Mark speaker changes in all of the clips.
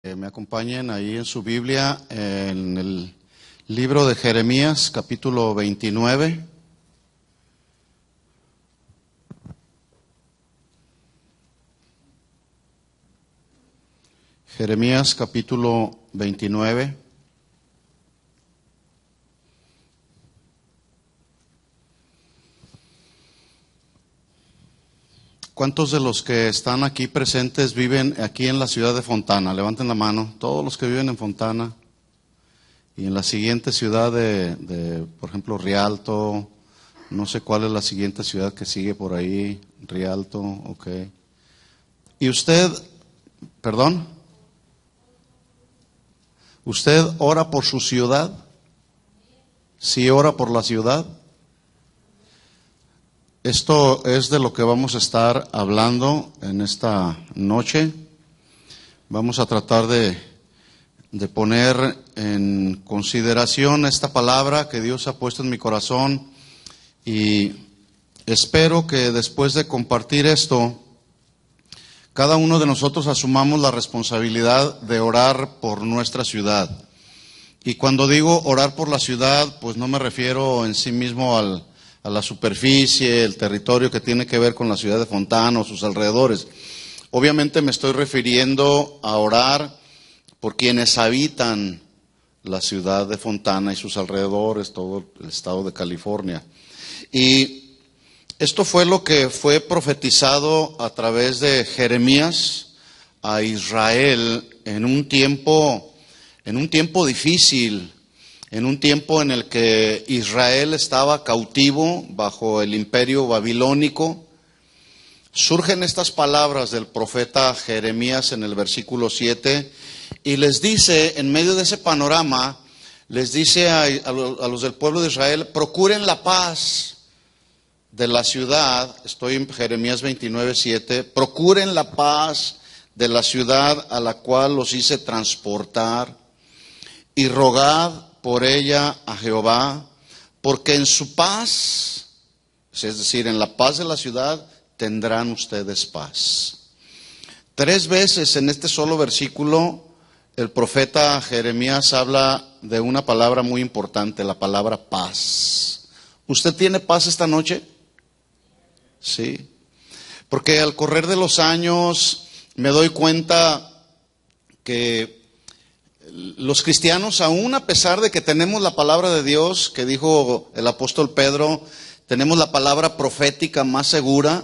Speaker 1: Me acompañen ahí en su Biblia, en el libro de Jeremías, capítulo 29. Jeremías, capítulo 29. ¿Cuántos de los que están aquí presentes viven aquí en la ciudad de Fontana? Levanten la mano. Todos los que viven en Fontana y en la siguiente ciudad por ejemplo, Rialto. No sé cuál es la siguiente ciudad que sigue por ahí. Rialto, ok. ¿Y usted, perdón? ¿Usted ora por su ciudad? ¿Sí ora por la ciudad? Esto es de lo que vamos a estar hablando en esta noche. Vamos a tratar de poner en consideración esta palabra que Dios ha puesto en mi corazón, y espero que después de compartir esto, cada uno de nosotros asumamos la responsabilidad de orar por nuestra ciudad. Y cuando digo orar por la ciudad, pues no me refiero en sí mismo a la superficie, el territorio que tiene que ver con la ciudad de Fontana o sus alrededores. Obviamente me estoy refiriendo a orar por quienes habitan la ciudad de Fontana y sus alrededores, todo el estado de California. Y esto fue lo que fue profetizado a través de Jeremías a Israel en un tiempo difícil. En un tiempo en el que Israel estaba cautivo bajo el imperio babilónico. Surgen estas palabras del profeta Jeremías en el versículo 7 y les dice, en medio de ese panorama, les dice a los del pueblo de Israel: procuren la paz de la ciudad. Estoy en Jeremías 29:7. Procuren la paz de la ciudad a la cual los hice transportar, y rogad por ella a Jehová, porque en su paz, es decir, en la paz de la ciudad, tendrán ustedes paz. 3 veces en este solo versículo el profeta Jeremías habla de una palabra muy importante, la palabra paz. ¿Usted tiene paz esta noche? Sí. Porque al correr de los años me doy cuenta que los cristianos, aún a pesar de que tenemos la palabra de Dios, que dijo el apóstol Pedro, tenemos la palabra profética más segura,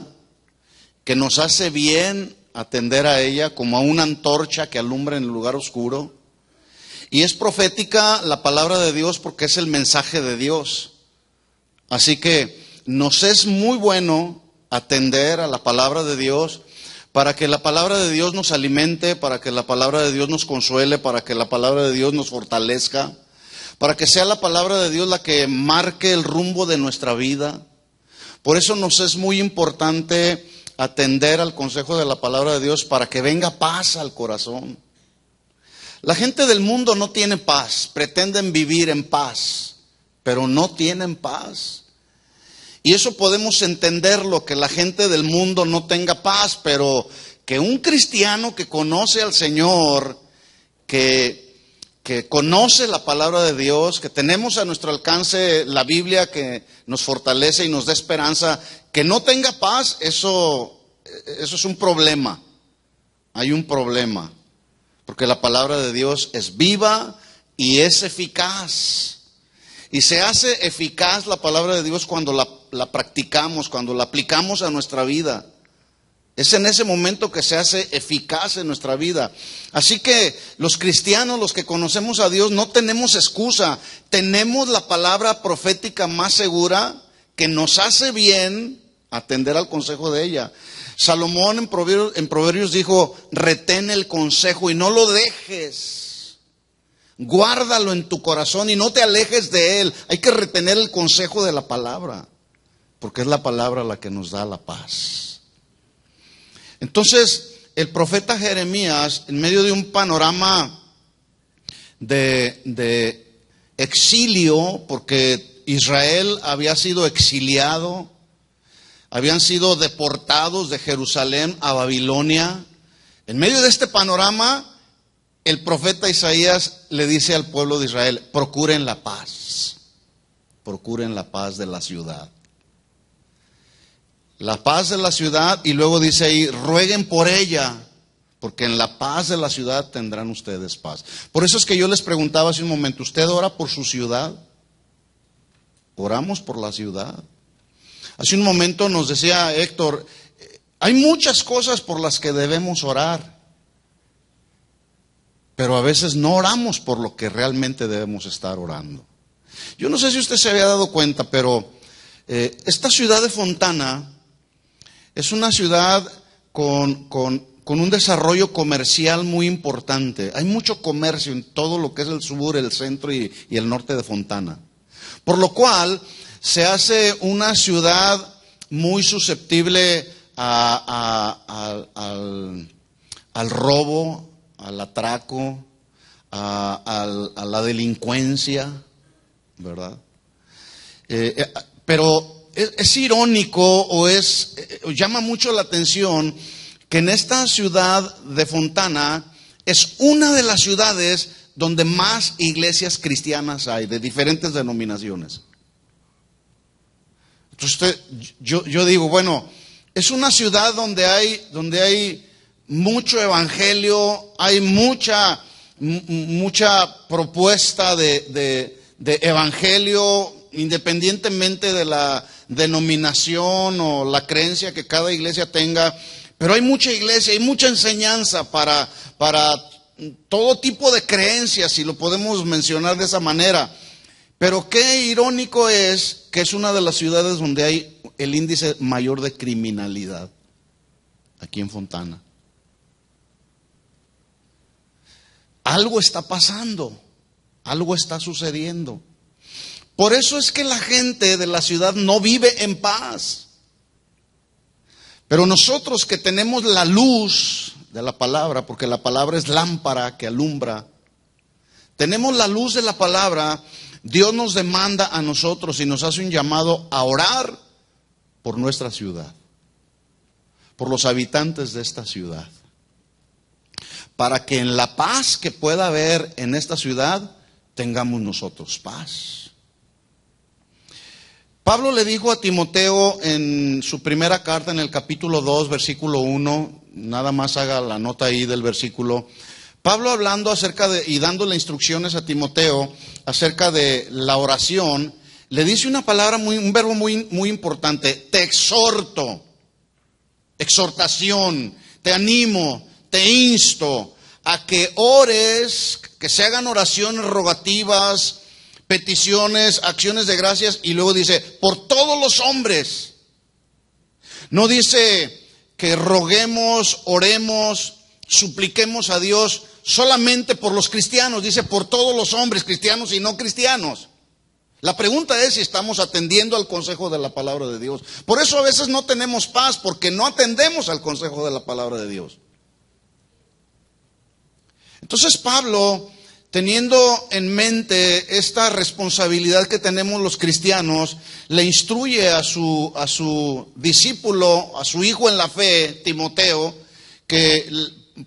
Speaker 1: que nos hace bien atender a ella como a una antorcha que alumbra en el lugar oscuro. Y es profética la palabra de Dios porque es el mensaje de Dios. Así que nos es muy bueno atender a la palabra de Dios, para que la palabra de Dios nos alimente, para que la palabra de Dios nos consuele, para que la palabra de Dios nos fortalezca, para que sea la palabra de Dios la que marque el rumbo de nuestra vida. Por eso nos es muy importante atender al consejo de la palabra de Dios, para que venga paz al corazón. La gente del mundo no tiene paz, pretenden vivir en paz, pero no tienen paz. Y eso podemos entenderlo, que la gente del mundo no tenga paz, pero que un cristiano que conoce al Señor, que conoce la palabra de Dios, que tenemos a nuestro alcance la Biblia que nos fortalece y nos da esperanza, que no tenga paz, eso es un problema. Hay un problema, porque la palabra de Dios es viva y es eficaz. Y se hace eficaz la palabra de Dios cuando la practicamos, cuando la aplicamos a nuestra vida. Es en ese momento que se hace eficaz en nuestra vida. Así que los cristianos, los que conocemos a Dios, no tenemos excusa. Tenemos la palabra profética más segura, que nos hace bien atender al consejo de ella. Salomón en Proverbios dijo: retén el consejo y no lo dejes. Guárdalo en tu corazón y no te alejes de él. Hay que retener el consejo de la palabra, porque es la palabra la que nos da la paz. Entonces, el profeta Jeremías, en medio de un panorama de exilio, porque Israel había sido exiliado, habían sido deportados de Jerusalén a Babilonia, en medio de este panorama, el profeta Isaías le dice al pueblo de Israel: procuren la paz de la ciudad. La paz de la ciudad, y luego dice ahí: rueguen por ella, porque en la paz de la ciudad tendrán ustedes paz. Por eso es que yo les preguntaba hace un momento: ¿usted ora por su ciudad? ¿Oramos por la ciudad? Hace un momento nos decía Héctor, hay muchas cosas por las que debemos orar, pero a veces no oramos por lo que realmente debemos estar orando. Yo no sé si usted se había dado cuenta, pero esta ciudad de Fontana es una ciudad con un desarrollo comercial muy importante. Hay mucho comercio en todo lo que es el sur, el centro y el norte de Fontana. Por lo cual se hace una ciudad muy susceptible al robo, al atraco, a la delincuencia, ¿verdad? Pero es irónico o llama mucho la atención que en esta ciudad de Fontana es una de las ciudades donde más iglesias cristianas hay, de diferentes denominaciones. Entonces yo digo, bueno, es una ciudad donde hay mucho evangelio, hay mucha propuesta de evangelio, independientemente de la denominación o la creencia que cada iglesia tenga. Pero hay mucha iglesia, hay mucha enseñanza para todo tipo de creencias, si lo podemos mencionar de esa manera. Pero qué irónico es que es una de las ciudades donde hay el índice mayor de criminalidad, aquí en Fontana. Algo está pasando, algo está sucediendo. Por eso es que la gente de la ciudad no vive en paz. Pero nosotros que tenemos la luz de la palabra, porque la palabra es lámpara que alumbra, tenemos la luz de la palabra. Dios nos demanda a nosotros y nos hace un llamado a orar por nuestra ciudad, por los habitantes de esta ciudad, para que en la paz que pueda haber en esta ciudad tengamos nosotros paz. Pablo le dijo a Timoteo en su primera carta, en el capítulo 2, versículo 1, nada más haga la nota ahí del versículo. Pablo hablando y dándole instrucciones a Timoteo acerca de la oración, le dice una palabra, un verbo muy importante: te exhorto, exhortación, te animo, te insto a que ores, que se hagan oraciones rogativas, peticiones, acciones de gracias, y luego dice, por todos los hombres. No dice que roguemos, oremos, supliquemos a Dios solamente por los cristianos, dice por todos los hombres, cristianos y no cristianos. La pregunta es si estamos atendiendo al consejo de la palabra de Dios. Por eso a veces no tenemos paz, porque no atendemos al consejo de la palabra de Dios. Entonces Pablo, teniendo en mente esta responsabilidad que tenemos los cristianos, le instruye a su discípulo, a su hijo en la fe, Timoteo, que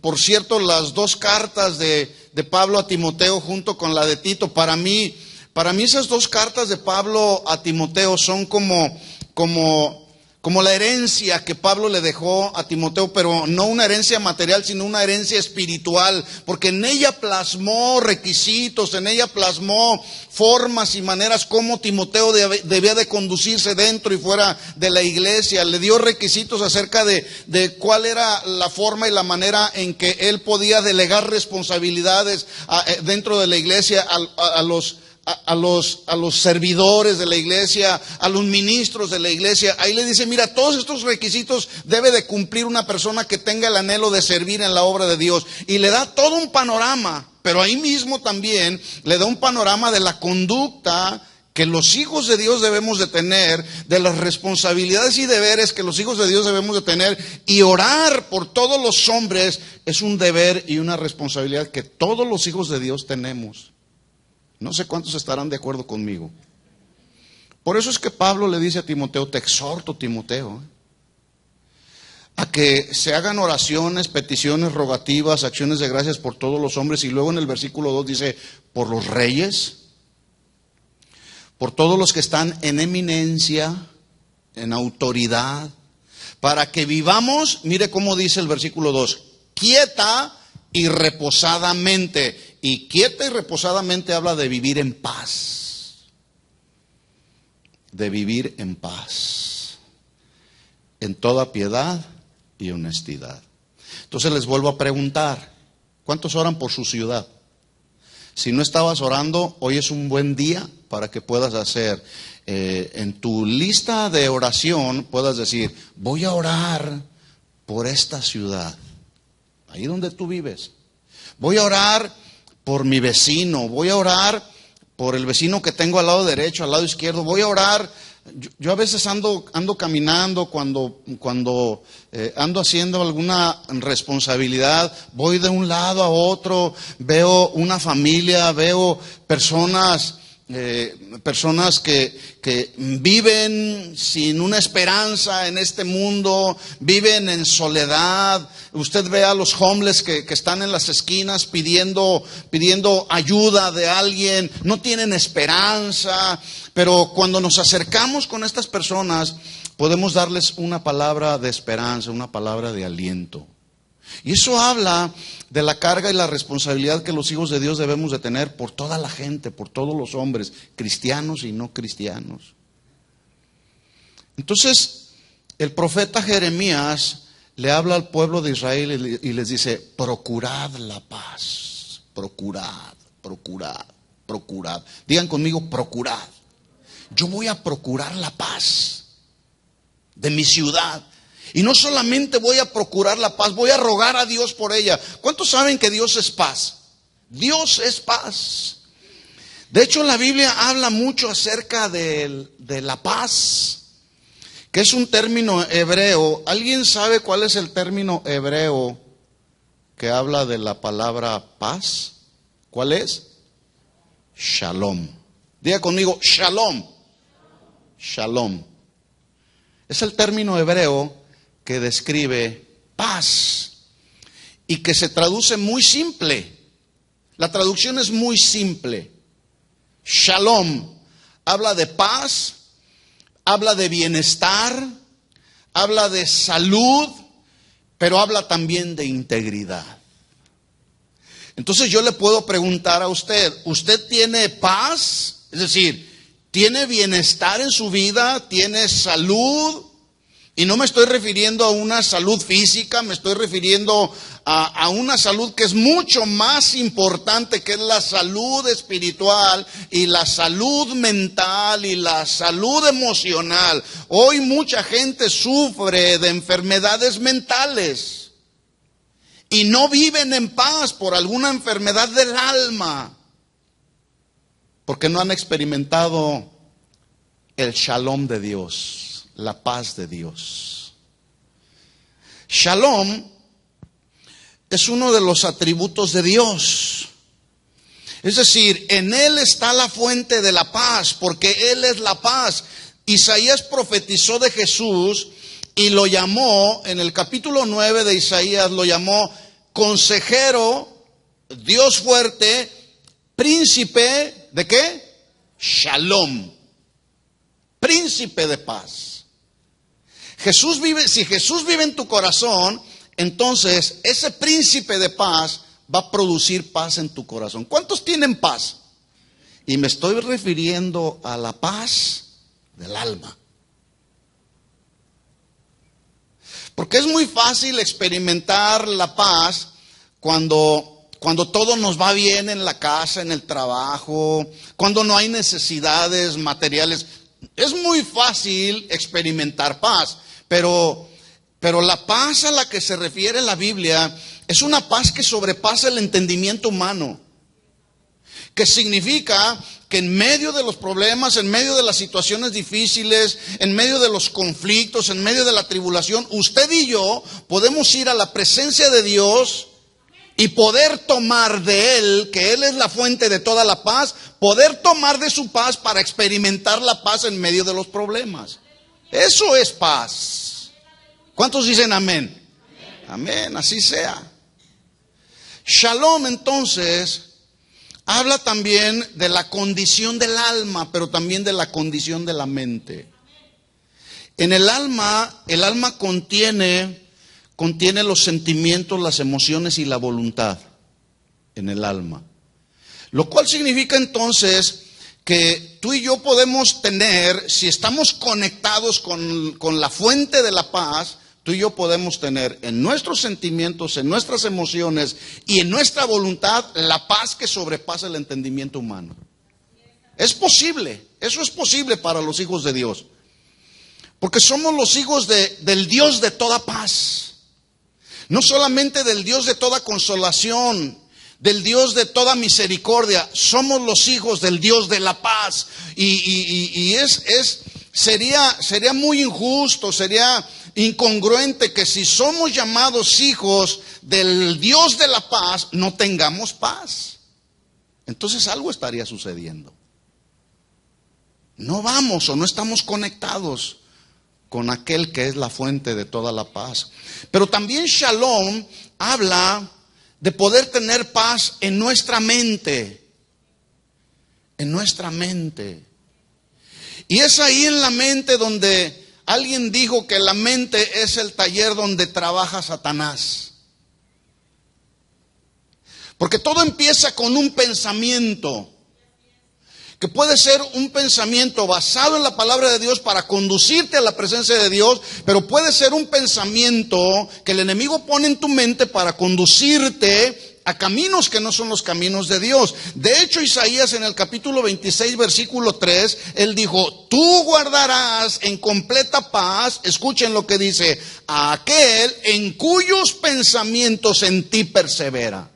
Speaker 1: por cierto las dos cartas de Pablo a Timoteo junto con la de Tito, para mí esas dos cartas de Pablo a Timoteo son como la herencia que Pablo le dejó a Timoteo, pero no una herencia material, sino una herencia espiritual, porque en ella plasmó requisitos, en ella plasmó formas y maneras como Timoteo debía de conducirse dentro y fuera de la iglesia. Le dio requisitos acerca de cuál era la forma y la manera en que él podía delegar responsabilidades dentro de la iglesia a los servidores de la iglesia, a los ministros de la iglesia. Ahí le dice, mira, todos estos requisitos debe de cumplir una persona que tenga el anhelo de servir en la obra de Dios. Y le da todo un panorama, pero ahí mismo también le da un panorama de la conducta que los hijos de Dios debemos de tener, de las responsabilidades y deberes que los hijos de Dios debemos de tener. Y orar por todos los hombres es un deber y una responsabilidad que todos los hijos de Dios tenemos. No sé cuántos estarán de acuerdo conmigo. Por eso es que Pablo le dice a Timoteo, te exhorto, Timoteo. a que se hagan oraciones, peticiones, rogativas, acciones de gracias por todos los hombres. Y luego en el versículo 2 dice, por los reyes, por todos los que están en eminencia, en autoridad, para que vivamos, mire cómo dice el versículo 2, quieta y reposadamente. Y quieta y reposadamente habla de vivir en paz. De vivir en paz. En toda piedad y honestidad. Entonces les vuelvo a preguntar, ¿cuántos oran por su ciudad? Si no estabas orando, hoy es un buen día para que puedas hacer en tu lista de oración, puedas decir, voy a orar por esta ciudad, ahí donde tú vives. Voy a orar por mi vecino, voy a orar por el vecino que tengo al lado derecho, al lado izquierdo, voy a orar. Yo a veces ando caminando cuando ando haciendo alguna responsabilidad, voy de un lado a otro, veo una familia, veo personas que viven sin una esperanza en este mundo, viven en soledad. Usted ve a los homeless que están en las esquinas pidiendo ayuda de alguien, no tienen esperanza. Pero cuando nos acercamos con estas personas, podemos darles una palabra de esperanza, una palabra de aliento. Y eso habla de la carga y la responsabilidad que los hijos de Dios debemos de tener por toda la gente, por todos los hombres, cristianos y no cristianos. Entonces, el profeta Jeremías le habla al pueblo de Israel y les dice, procurad la paz, procurad, procurad, procurad. Digan conmigo, procurad. Yo voy a procurar la paz de mi ciudad. Y no solamente voy a procurar la paz, voy a rogar a Dios por ella. ¿Cuántos saben que Dios es paz? Dios es paz. De hecho, la Biblia habla mucho acerca de la paz, que es un término hebreo. ¿Alguien sabe cuál es el término hebreo que habla de la palabra paz? ¿Cuál es? Shalom. Diga conmigo, shalom. Shalom. Es el término hebreo que describe paz y que se traduce muy simple. La traducción es muy simple. Shalom habla de paz, habla de bienestar, habla de salud, pero habla también de integridad. Entonces yo le puedo preguntar a usted, ¿usted tiene paz? Es decir, ¿tiene bienestar en su vida? ¿Tiene salud? Y no me estoy refiriendo a una salud física, me estoy refiriendo a una salud que es mucho más importante, que es la salud espiritual y la salud mental y la salud emocional. Hoy mucha gente sufre de enfermedades mentales y no viven en paz por alguna enfermedad del alma, porque no han experimentado el shalom de Dios. La paz de Dios. Shalom es uno de los atributos de Dios. Es decir, en Él está la fuente de la paz, porque Él es la paz. Isaías profetizó de Jesús y lo llamó, en el capítulo 9 de Isaías, lo llamó consejero, Dios fuerte, príncipe, ¿de qué? Shalom. Príncipe de paz. Si Jesús vive en tu corazón, entonces ese príncipe de paz va a producir paz en tu corazón. ¿Cuántos tienen paz? Y me estoy refiriendo a la paz del alma. Porque es muy fácil experimentar la paz cuando todo nos va bien en la casa, en el trabajo, cuando no hay necesidades materiales. Es muy fácil experimentar paz. Pero la paz a la que se refiere la Biblia es una paz que sobrepasa el entendimiento humano. Que significa que en medio de los problemas, en medio de las situaciones difíciles, en medio de los conflictos, en medio de la tribulación, usted y yo podemos ir a la presencia de Dios y poder tomar de Él, que Él es la fuente de toda la paz, poder tomar de su paz para experimentar la paz en medio de los problemas. Eso es paz. ¿Cuántos dicen amén? Amén, así sea. Shalom entonces habla también de la condición del alma, pero también de la condición de la mente. En el alma contiene los sentimientos, las emociones y la voluntad. En el alma. Lo cual significa entonces que tú y yo podemos tener, si estamos conectados con la fuente de la paz, tú y yo podemos tener en nuestros sentimientos, en nuestras emociones y en nuestra voluntad la paz que sobrepasa el entendimiento humano. Es posible, eso es posible para los hijos de Dios. Porque somos los hijos del Dios de toda paz. No solamente del Dios de toda consolación, del Dios de toda misericordia. Somos los hijos del Dios de la paz. Y sería muy injusto, sería incongruente que si somos llamados hijos del Dios de la paz, no tengamos paz. Entonces algo estaría sucediendo. No vamos o no estamos conectados con aquel que es la fuente de toda la paz. Pero también Shalom habla de poder tener paz en nuestra mente. En nuestra mente. Y es ahí en la mente donde alguien dijo que la mente es el taller donde trabaja Satanás. Porque todo empieza con un pensamiento. Que puede ser un pensamiento basado en la palabra de Dios para conducirte a la presencia de Dios, pero puede ser un pensamiento que el enemigo pone en tu mente para conducirte a caminos que no son los caminos de Dios. De hecho, Isaías en el capítulo 26, versículo 3, él dijo, tú guardarás en completa paz, escuchen lo que dice, a aquel en cuyos pensamientos en ti persevera.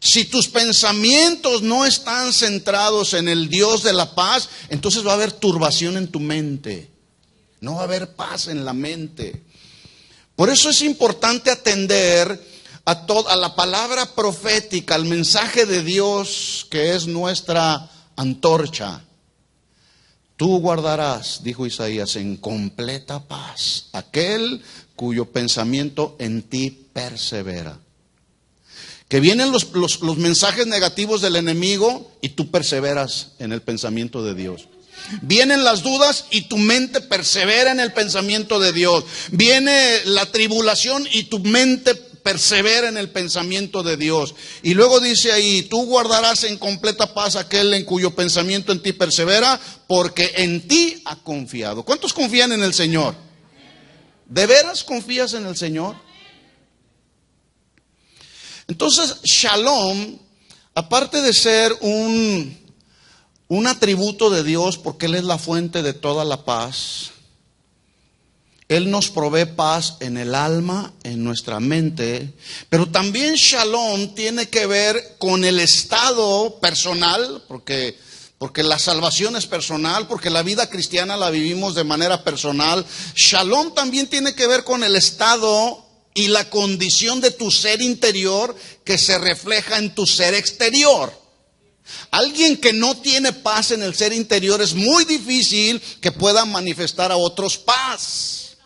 Speaker 1: Si tus pensamientos no están centrados en el Dios de la paz, entonces va a haber turbación en tu mente. No va a haber paz en la mente. Por eso es importante atender a la palabra profética, al mensaje de Dios que es nuestra antorcha. Tú guardarás, dijo Isaías, en completa paz aquel cuyo pensamiento en ti persevera. Que vienen los mensajes negativos del enemigo y tú perseveras en el pensamiento de Dios. Vienen las dudas y tu mente persevera en el pensamiento de Dios. Viene la tribulación y tu mente persevera en el pensamiento de Dios. Y luego dice ahí, tú guardarás en completa paz aquel en cuyo pensamiento en ti persevera, porque en ti ha confiado. ¿Cuántos confían en el Señor? ¿De veras confías en el Señor? Entonces, Shalom, aparte de ser un atributo de Dios, porque Él es la fuente de toda la paz, Él nos provee paz en el alma, en nuestra mente, pero también Shalom tiene que ver con el estado personal, porque la salvación es personal, porque la vida cristiana la vivimos de manera personal. Shalom también tiene que ver con el estado y la condición de tu ser interior que se refleja en tu ser exterior. Alguien que no tiene paz en el ser interior es muy difícil que pueda manifestar a otros paz.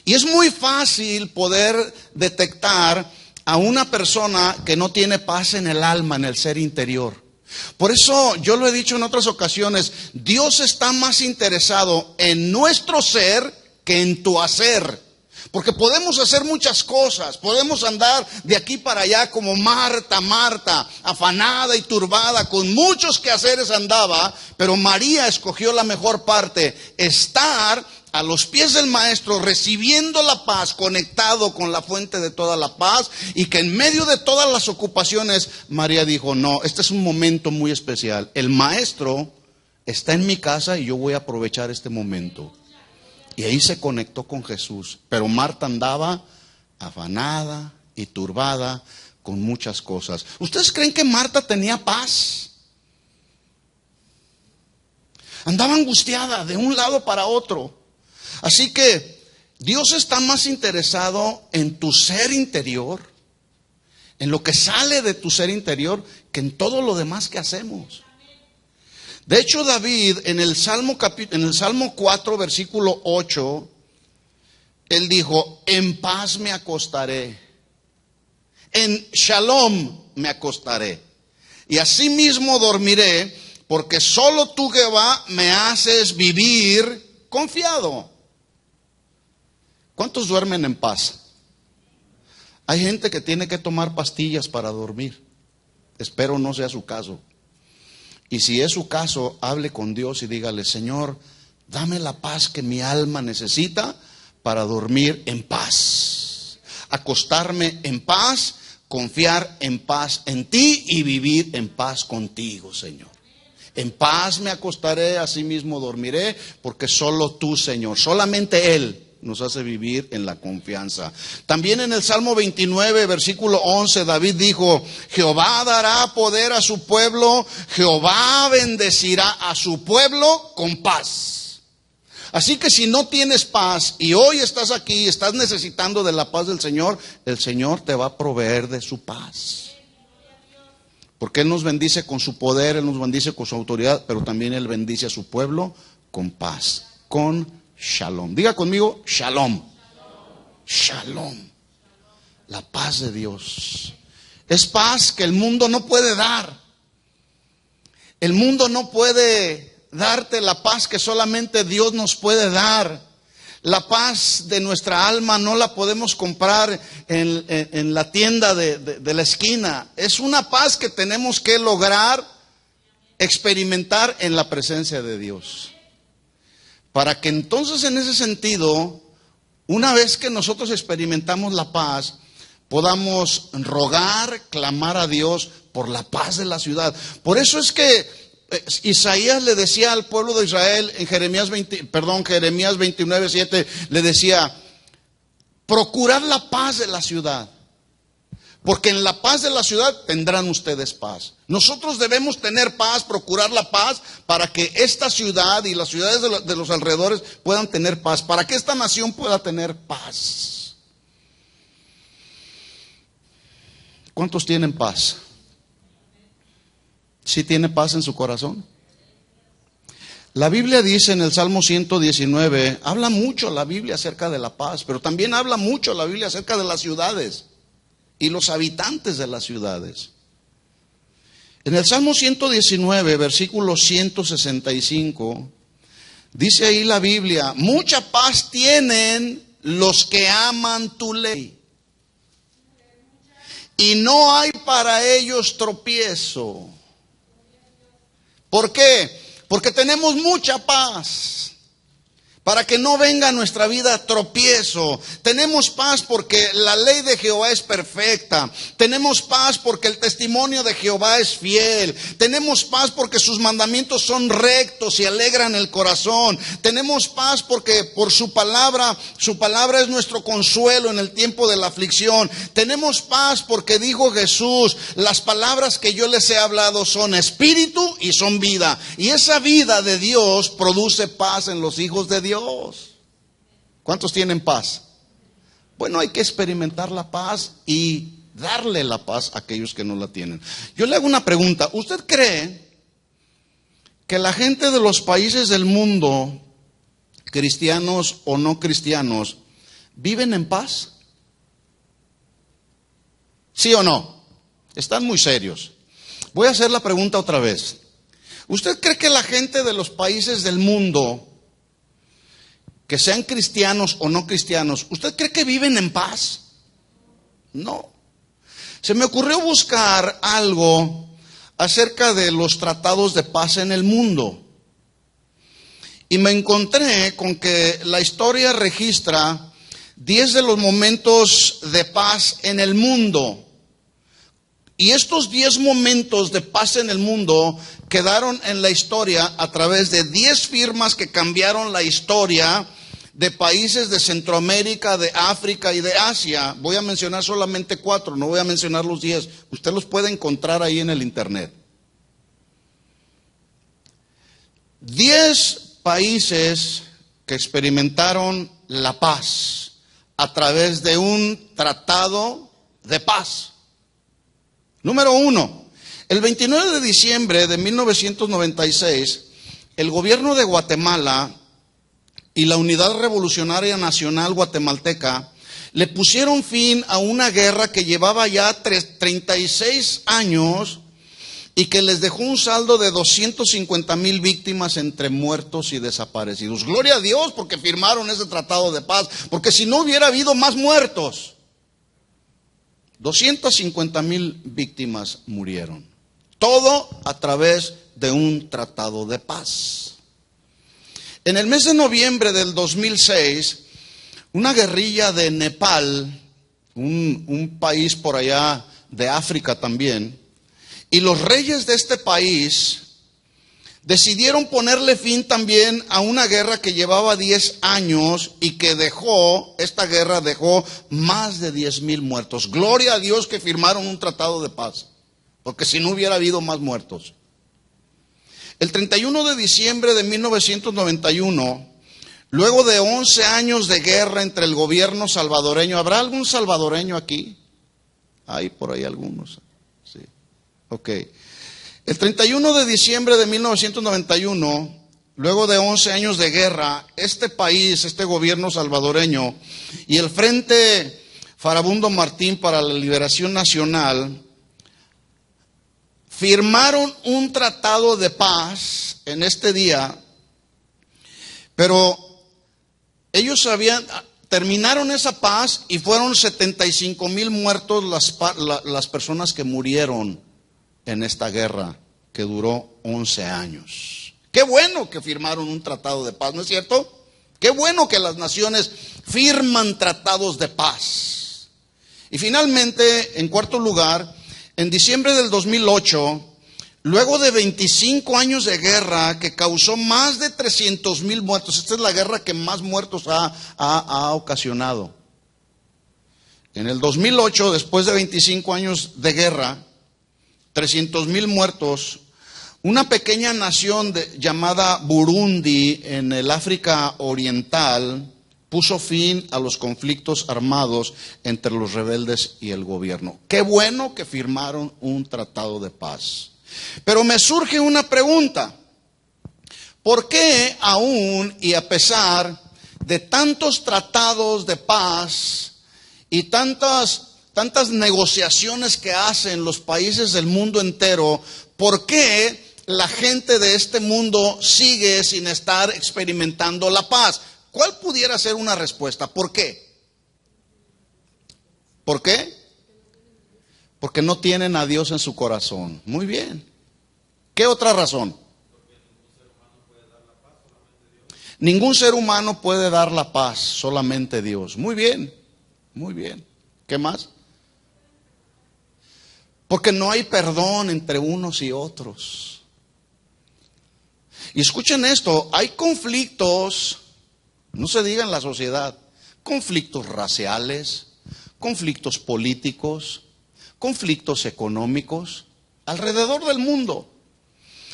Speaker 1: Y es muy fácil poder detectar a una persona que no tiene paz en el alma, en el ser interior. Por eso yo lo he dicho en otras ocasiones, Dios está más interesado en nuestro ser que en tu hacer. Porque podemos hacer muchas cosas, podemos andar de aquí para allá como Marta, afanada y turbada, con muchos quehaceres andaba, pero María escogió la mejor parte, estar a los pies del Maestro, recibiendo la paz, conectado con la fuente de toda la paz, y que en medio de todas las ocupaciones, María dijo, no, este es un momento muy especial, el Maestro está en mi casa y yo voy a aprovechar este momento. Y ahí se conectó con Jesús. Pero Marta andaba afanada y turbada con muchas cosas. ¿Ustedes creen que Marta tenía paz? Andaba angustiada de un lado para otro. Así que Dios está más interesado en tu ser interior, en lo que sale de tu ser interior, que en todo lo demás que hacemos. De hecho, David en el Salmo 4, versículo 8, él dijo: en paz me acostaré, en shalom me acostaré, y asimismo dormiré, porque solo tú, Jehová, me haces vivir confiado. ¿Cuántos duermen en paz? Hay gente que tiene que tomar pastillas para dormir. Espero no sea su caso. Y si es su caso, hable con Dios y dígale: Señor, dame la paz que mi alma necesita para dormir en paz, acostarme en paz, confiar en paz en ti y vivir en paz contigo, Señor. En paz me acostaré, así mismo dormiré, porque solo tú, Señor, solamente Él nos hace vivir en la confianza. También en el Salmo 29, versículo 11, David dijo: Jehová dará poder a su pueblo, Jehová bendecirá a su pueblo con paz. Así que si no tienes paz y hoy estás aquí, estás necesitando de la paz del Señor, el Señor te va a proveer de su paz. Porque Él nos bendice con su poder, Él nos bendice con su autoridad, pero también Él bendice a su pueblo con paz, con shalom. Diga conmigo: shalom. Shalom. La paz de Dios. Es paz que el mundo no puede dar. El mundo no puede darte la paz que solamente Dios nos puede dar. La paz de nuestra alma no la podemos comprar en la tienda de la esquina. Es una paz que tenemos que lograr experimentar en la presencia de Dios. Para que entonces, en ese sentido, una vez que nosotros experimentamos la paz, podamos rogar, clamar a Dios por la paz de la ciudad. Por eso es que Isaías le decía al pueblo de Israel en Jeremías 29:7, le decía: procurad la paz de la ciudad, porque en la paz de la ciudad tendrán ustedes paz. Nosotros debemos tener paz, procurar la paz, para que esta ciudad y las ciudades de los alrededores puedan tener paz, para que esta nación pueda tener paz. ¿Cuántos tienen paz? ¿Sí tiene paz en su corazón? La Biblia dice en el Salmo 119, habla mucho la Biblia acerca de la paz, pero también habla mucho la Biblia acerca de las ciudades y los habitantes de las ciudades. En el Salmo 119, versículo 165, dice ahí la Biblia: mucha paz tienen los que aman tu ley, y no hay para ellos tropiezo. ¿Por qué? Porque tenemos mucha paz, para que no venga a nuestra vida tropiezo. Tenemos paz porque la ley de Jehová es perfecta. Tenemos paz porque el testimonio de Jehová es fiel. Tenemos paz porque sus mandamientos son rectos y alegran el corazón. Tenemos paz porque por su palabra es nuestro consuelo en el tiempo de la aflicción. Tenemos paz porque dijo Jesús: las palabras que yo les he hablado son espíritu y son vida. Y esa vida de Dios produce paz en los hijos de Dios. ¿Cuántos tienen paz? Bueno, hay que experimentar la paz y darle la paz a aquellos que no la tienen. Yo le hago una pregunta: ¿usted cree que la gente de los países del mundo, cristianos o no cristianos, viven en paz? ¿Sí o no? Están muy serios. Voy a hacer la pregunta otra vez. ¿Usted cree que la gente de los países del mundo, que sean cristianos o no cristianos, ¿usted cree que viven en paz? No. Se me ocurrió buscar algo acerca de los tratados de paz en el mundo. Y me encontré con que la historia registra 10 de los momentos de paz en el mundo. Y estos 10 momentos de paz en el mundo quedaron en la historia a través de 10 firmas que cambiaron la historia de países de Centroamérica, de África y de Asia. Voy a mencionar solamente 4, no voy a mencionar los 10. Usted los puede encontrar ahí en el internet. 10 países que experimentaron la paz a través de un tratado de paz. Número 1, El 29 de diciembre de 1996, el gobierno de Guatemala y la Unidad Revolucionaria Nacional Guatemalteca le pusieron fin a una guerra que llevaba ya 36 años y que les dejó un saldo de 250,000 víctimas entre muertos y desaparecidos. Gloria a Dios porque firmaron ese tratado de paz, porque si no hubiera habido más muertos. 250,000 víctimas murieron. Todo a través de un tratado de paz. En el mes de noviembre del 2006, una guerrilla de Nepal, un país por allá de África también, y los reyes de este país decidieron ponerle fin también a una guerra que llevaba 10 años y que esta guerra dejó más de 10,000 muertos. Gloria a Dios que firmaron un tratado de paz, porque si no hubiera habido más muertos. El 31 de diciembre de 1991, luego de 11 años de guerra entre el gobierno salvadoreño, ¿habrá algún salvadoreño aquí? Hay por ahí algunos. Sí. Ok. El 31 de diciembre de 1991, luego de 11 años de guerra, este país, este gobierno salvadoreño y el Frente Farabundo Martín para la Liberación Nacional firmaron un tratado de paz en este día, pero ellos terminaron esa paz y fueron 75,000 muertos las personas que murieron en esta guerra que duró 11 años. Qué bueno que firmaron un tratado de paz, ¿no es cierto? Qué bueno que las naciones firman tratados de paz. Y finalmente, en cuarto lugar, en diciembre del 2008, luego de 25 años de guerra que causó más de 300,000 muertos, esta es la guerra que más muertos ha ocasionado. En el 2008, después de 25 años de guerra, 300,000 muertos, una pequeña nación llamada Burundi en el África Oriental puso fin a los conflictos armados entre los rebeldes y el gobierno. Qué bueno que firmaron un tratado de paz. Pero me surge una pregunta. ¿Por qué aún y a pesar de tantos tratados de paz y tantas negociaciones que hacen los países del mundo entero, por qué la gente de este mundo sigue sin estar experimentando la paz? ¿Cuál pudiera ser una respuesta? ¿Por qué? ¿Por qué? Porque no tienen a Dios en su corazón. Muy bien. ¿Qué otra razón? Ningún ser humano puede dar la paz, solamente Dios. Muy bien, muy bien. ¿Qué más? Porque no hay perdón entre unos y otros. Y escuchen esto, hay conflictos, no se diga en la sociedad, conflictos raciales, conflictos políticos, conflictos económicos, alrededor del mundo.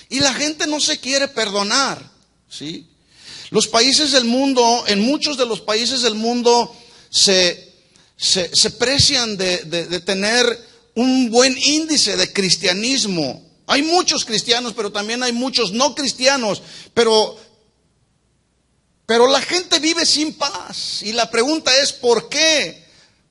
Speaker 1: Y la gente no se quiere perdonar, ¿sí? Los países del mundo, en muchos de los países del mundo, se precian de tener un buen índice de cristianismo. Hay muchos cristianos, pero también hay muchos no cristianos. Pero la gente vive sin paz. Y la pregunta es, ¿por qué?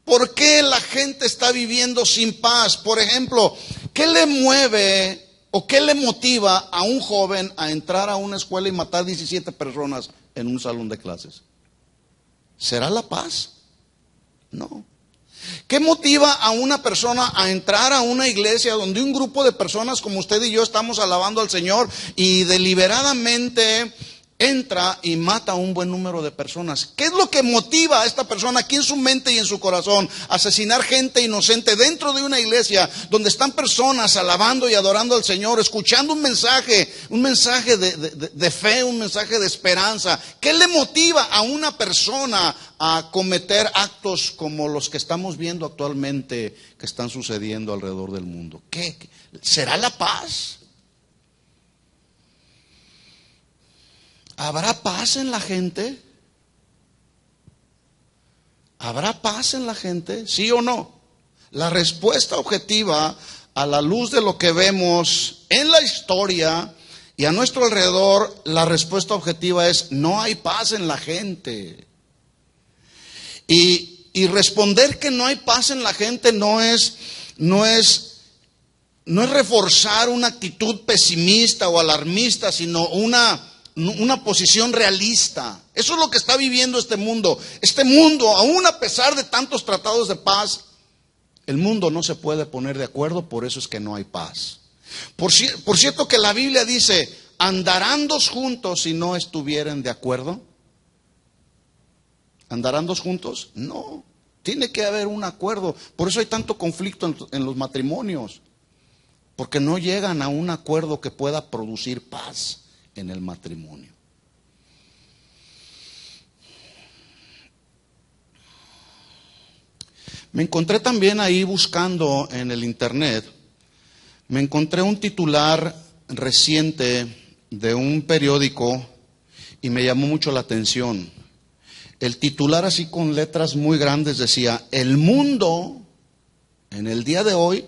Speaker 1: ¿Por qué la gente está viviendo sin paz? Por ejemplo, ¿qué le mueve o qué le motiva a un joven a entrar a una escuela y matar 17 personas en un salón de clases? ¿Será la paz? No. ¿Qué motiva a una persona a entrar a una iglesia donde un grupo de personas como usted y yo estamos alabando al Señor y deliberadamente entra y mata a un buen número de personas? ¿Qué es lo que motiva a esta persona aquí en su mente y en su corazón a asesinar gente inocente dentro de una iglesia donde están personas alabando y adorando al Señor, escuchando un mensaje de fe, un mensaje de esperanza? ¿Qué le motiva a una persona a cometer actos como los que estamos viendo actualmente que están sucediendo alrededor del mundo? ¿Qué? ¿Será la paz? ¿Habrá paz en la gente? ¿Habrá paz en la gente? ¿Sí o no? La respuesta objetiva a la luz de lo que vemos en la historia y a nuestro alrededor, la respuesta objetiva es: no hay paz en la gente. Y responder que no hay paz en la gente no es reforzar una actitud pesimista o alarmista, sino una posición realista. Eso es lo que está viviendo este mundo. Este mundo, aún a pesar de tantos tratados de paz, el mundo no se puede poner de acuerdo, por eso es que no hay paz. Por cierto que la Biblia dice: ¿andarán dos juntos si no estuvieren de acuerdo? ¿Andarán dos juntos? No, tiene que haber un acuerdo. Por eso hay tanto conflicto en los matrimonios, porque no llegan a un acuerdo que pueda producir paz en el matrimonio. Me encontré también ahí buscando en el internet, me encontré un titular reciente de un periódico y me llamó mucho la atención. El titular, así con letras muy grandes, decía: el mundo en el día de hoy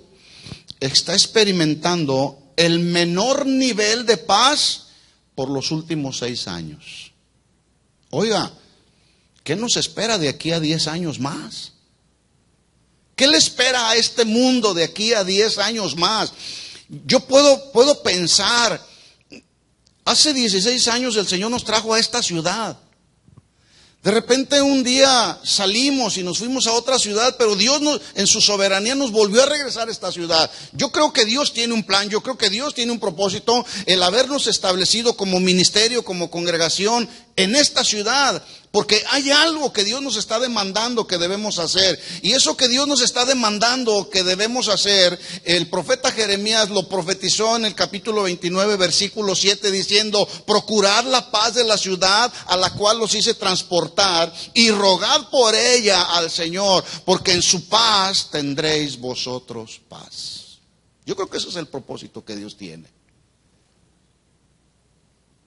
Speaker 1: está experimentando el menor nivel de paz por los últimos 6 años. Oiga, ¿qué nos espera de aquí a 10 años más? ¿Qué le espera a este mundo de aquí a 10 años más? Yo puedo pensar, hace 16 años el Señor nos trajo a esta ciudad. De repente un día salimos y nos fuimos a otra ciudad, pero Dios en su soberanía nos volvió a regresar a esta ciudad. Yo creo que Dios tiene un plan, yo creo que Dios tiene un propósito, el habernos establecido como ministerio, como congregación en esta ciudad. Porque hay algo que Dios nos está demandando que debemos hacer. Y eso que Dios nos está demandando que debemos hacer, el profeta Jeremías lo profetizó en el capítulo 29, versículo 7, diciendo: procurad la paz de la ciudad a la cual los hice transportar, y rogad por ella al Señor, porque en su paz tendréis vosotros paz. Yo creo que ese es el propósito que Dios tiene.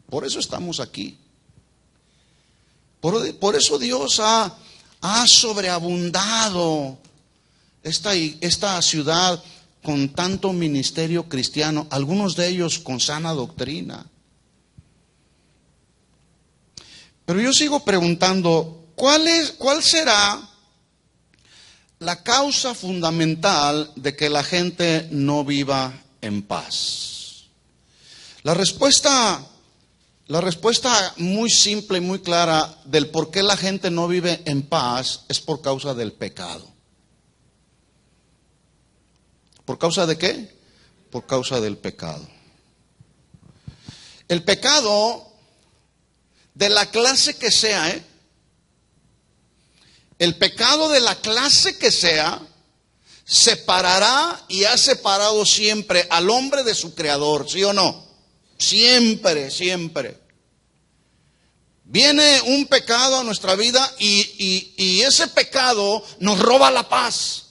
Speaker 1: Por eso estamos aquí. Por eso Dios ha sobreabundado esta ciudad con tanto ministerio cristiano, algunos de ellos con sana doctrina. Pero yo sigo preguntando, ¿cuál será la causa fundamental de que la gente no viva en paz? La respuesta muy simple y muy clara del por qué la gente no vive en paz es por causa del pecado. ¿Por causa de qué? Por causa del pecado. El pecado, de la clase que sea, el pecado de la clase que sea, separará y ha separado siempre al hombre de su creador, ¿sí o no? Siempre, siempre. Viene un pecado a nuestra vida y ese pecado nos roba la paz.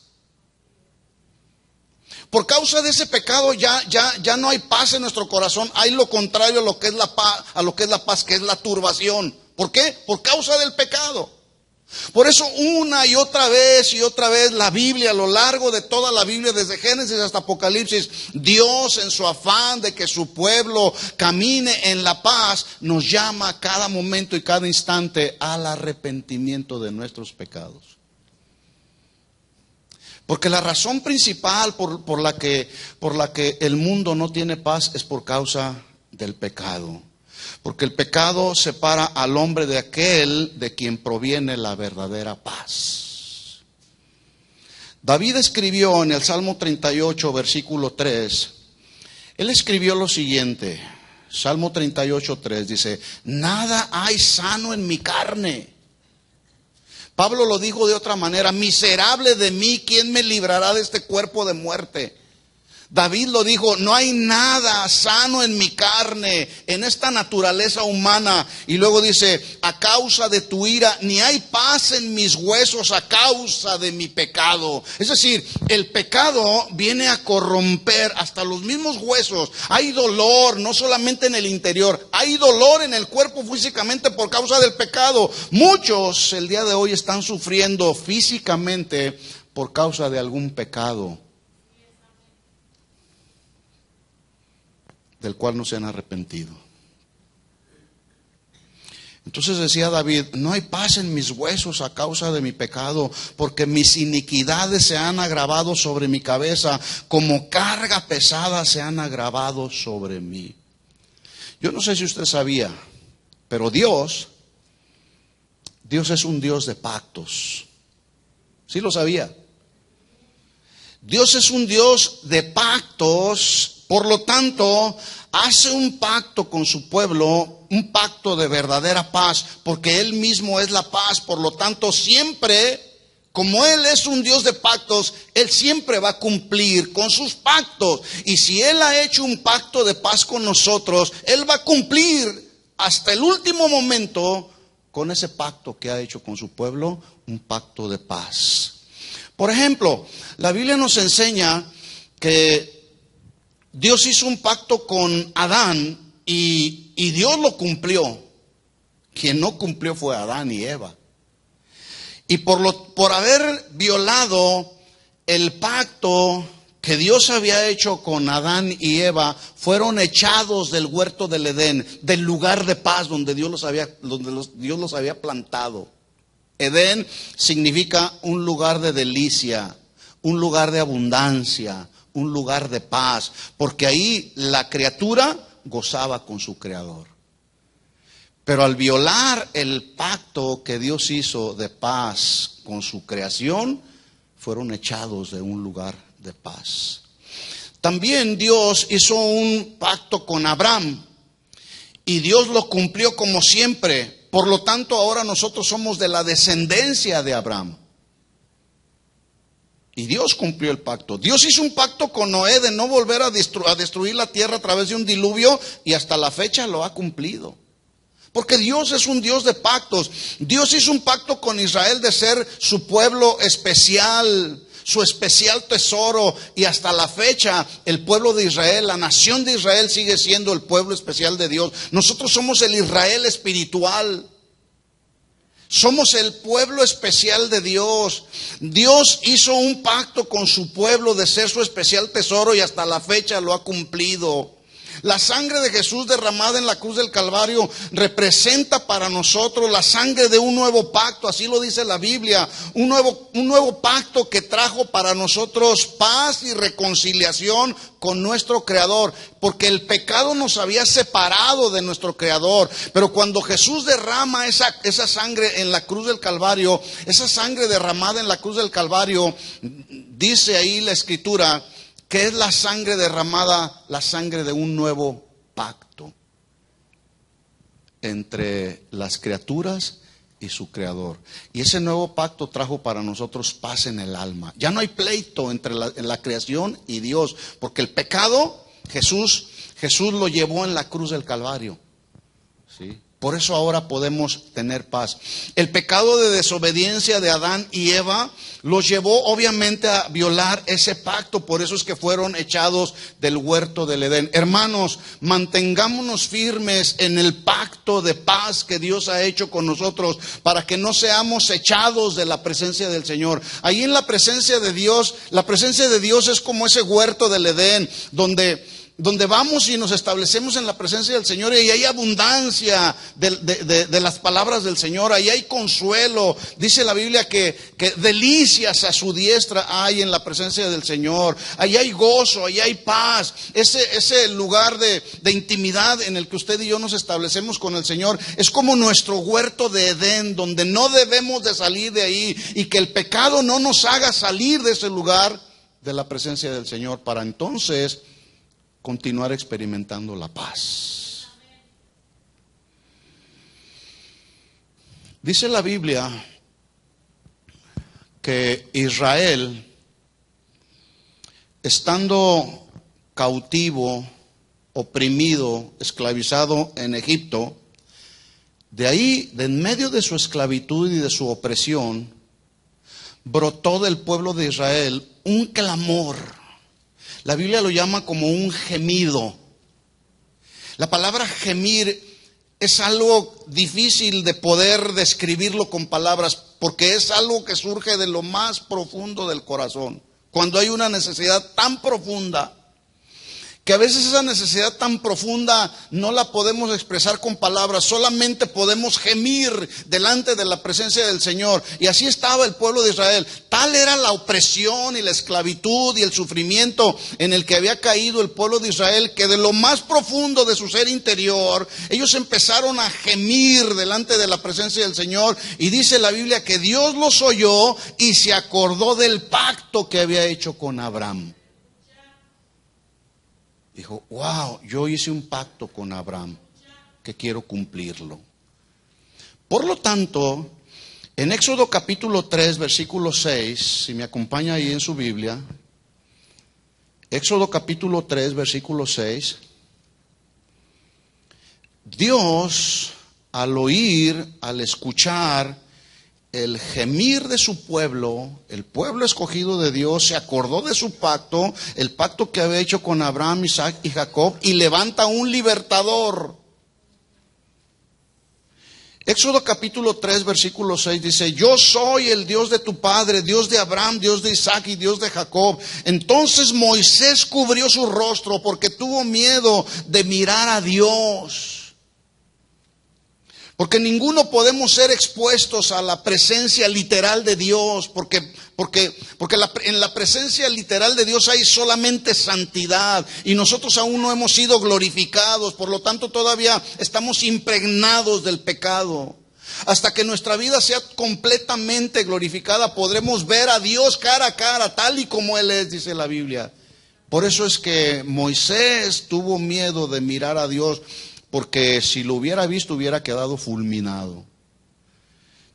Speaker 1: Por causa de ese pecado ya no hay paz en nuestro corazón. Hay lo contrario a lo que es la paz, que es la turbación. ¿Por qué? Por causa del pecado. Por eso una y otra vez la Biblia, a lo largo de toda la Biblia, desde Génesis hasta Apocalipsis, Dios, en su afán de que su pueblo camine en la paz, nos llama a cada momento y cada instante al arrepentimiento de nuestros pecados. Porque la razón principal por la que el mundo no tiene paz es por causa del pecado. Porque el pecado separa al hombre de aquel de quien proviene la verdadera paz. David escribió en el Salmo 38, versículo 3, él escribió lo siguiente, Salmo 38, 3, dice: nada hay sano en mi carne. Pablo lo dijo de otra manera: miserable de mí, ¿quién me librará de este cuerpo de muerte? David lo dijo: no hay nada sano en mi carne, en esta naturaleza humana. Y luego dice: a causa de tu ira, ni hay paz en mis huesos a causa de mi pecado. Es decir, el pecado viene a corromper hasta los mismos huesos. Hay dolor, no solamente en el interior, hay dolor en el cuerpo físicamente por causa del pecado. Muchos el día de hoy están sufriendo físicamente por causa de algún pecado. del cual no se han arrepentido. Entonces decía David, no hay paz en mis huesos a causa de mi pecado, porque mis iniquidades se han agravado sobre mi cabeza, como carga pesada se han agravado sobre mí. Yo no sé si usted sabía, pero Dios es un Dios de pactos. ¿Sí lo sabía? Dios es un Dios de pactos, por lo tanto, hace un pacto con su pueblo, un pacto de verdadera paz, porque Él mismo es la paz. Por lo tanto, siempre, como Él es un Dios de pactos, Él siempre va a cumplir con sus pactos. Y si Él ha hecho un pacto de paz con nosotros, Él va a cumplir hasta el último momento con ese pacto que ha hecho con su pueblo, un pacto de paz. Por ejemplo, la Biblia nos enseña que Dios hizo un pacto con Adán y Dios lo cumplió. Quien no cumplió fue Adán y Eva. Y por haber violado el pacto que Dios había hecho con Adán y Eva, fueron echados del huerto del Edén, del lugar de paz donde Dios los había plantado. Edén significa un lugar de delicia, un lugar de abundancia, un lugar de paz, porque ahí la criatura gozaba con su creador. Pero al violar el pacto que Dios hizo de paz con su creación, fueron echados de un lugar de paz. También Dios hizo un pacto con Abraham y Dios lo cumplió como siempre. Por lo tanto, ahora nosotros somos de la descendencia de Abraham. Y Dios cumplió el pacto. Dios hizo un pacto con Noé de no volver a destruir la tierra a través de un diluvio, y hasta la fecha lo ha cumplido. Porque Dios es un Dios de pactos. Dios hizo un pacto con Israel de ser su pueblo especial, su especial tesoro, y hasta la fecha el pueblo de Israel, la nación de Israel, sigue siendo el pueblo especial de Dios. Nosotros somos el Israel espiritual. Somos el pueblo especial de Dios. Dios hizo un pacto con su pueblo de ser su especial tesoro y hasta la fecha lo ha cumplido. La sangre de Jesús derramada en la cruz del Calvario representa para nosotros la sangre de un nuevo pacto, así lo dice la Biblia, un nuevo pacto que trajo para nosotros paz y reconciliación con nuestro Creador, porque el pecado nos había separado de nuestro Creador. Pero cuando Jesús derrama esa sangre en la cruz del Calvario, esa sangre derramada en la cruz del Calvario, dice ahí la Escritura, que es la sangre derramada, la sangre de un nuevo pacto entre las criaturas y su Creador. Y ese nuevo pacto trajo para nosotros paz en el alma. Ya no hay pleito entre la creación y Dios, porque el pecado Jesús lo llevó en la cruz del Calvario. ¿Sí? Por eso ahora podemos tener paz. El pecado de desobediencia de Adán y Eva los llevó obviamente a violar ese pacto. Por eso es que fueron echados del huerto del Edén. Hermanos, mantengámonos firmes en el pacto de paz que Dios ha hecho con nosotros, para que no seamos echados de la presencia del Señor. Ahí en la presencia de Dios es como ese huerto del Edén, donde vamos y nos establecemos en la presencia del Señor, y hay abundancia de las palabras del Señor, ahí hay consuelo. Dice la Biblia que delicias a su diestra hay en la presencia del Señor. Ahí hay gozo, ahí hay paz. Ese lugar de intimidad en el que usted y yo nos establecemos con el Señor es como nuestro huerto de Edén, donde no debemos de salir de ahí, y que el pecado no nos haga salir de ese lugar de la presencia del Señor, para entonces continuar experimentando la paz. Dice la Biblia que Israel, estando cautivo, oprimido, esclavizado en Egipto, de ahí, de en medio de su esclavitud y de su opresión, brotó del pueblo de Israel un clamor. La Biblia lo llama como un gemido. La palabra gemir es algo difícil de poder describirlo con palabras, porque es algo que surge de lo más profundo del corazón. Cuando hay una necesidad tan profunda que a veces esa necesidad tan profunda no la podemos expresar con palabras, solamente podemos gemir delante de la presencia del Señor. Y así estaba el pueblo de Israel. Tal era la opresión y la esclavitud y el sufrimiento en el que había caído el pueblo de Israel, que de lo más profundo de su ser interior, ellos empezaron a gemir delante de la presencia del Señor. Y dice la Biblia que Dios los oyó y se acordó del pacto que había hecho con Abraham. Dijo, wow, yo hice un pacto con Abraham que quiero cumplirlo. Por lo tanto, en Éxodo capítulo 3, versículo 6, si me acompaña ahí en su Biblia, Éxodo capítulo 3, versículo 6, Dios, al oír, al escuchar el gemir de su pueblo, el pueblo escogido de Dios, se acordó de su pacto, el pacto que había hecho con Abraham, Isaac y Jacob, y levanta un libertador. Éxodo capítulo 3, versículo 6 dice, yo soy el Dios de tu padre, Dios de Abraham, Dios de Isaac y Dios de Jacob. Entonces Moisés cubrió su rostro porque tuvo miedo de mirar a Dios. Porque ninguno podemos ser expuestos a la presencia literal de Dios, porque en la presencia literal de Dios hay solamente santidad y nosotros aún no hemos sido glorificados, por lo tanto todavía estamos impregnados del pecado. Hasta que nuestra vida sea completamente glorificada, podremos ver a Dios cara a cara, tal y como Él es, dice la Biblia. Por eso es que Moisés tuvo miedo de mirar a Dios, porque si lo hubiera visto hubiera quedado fulminado.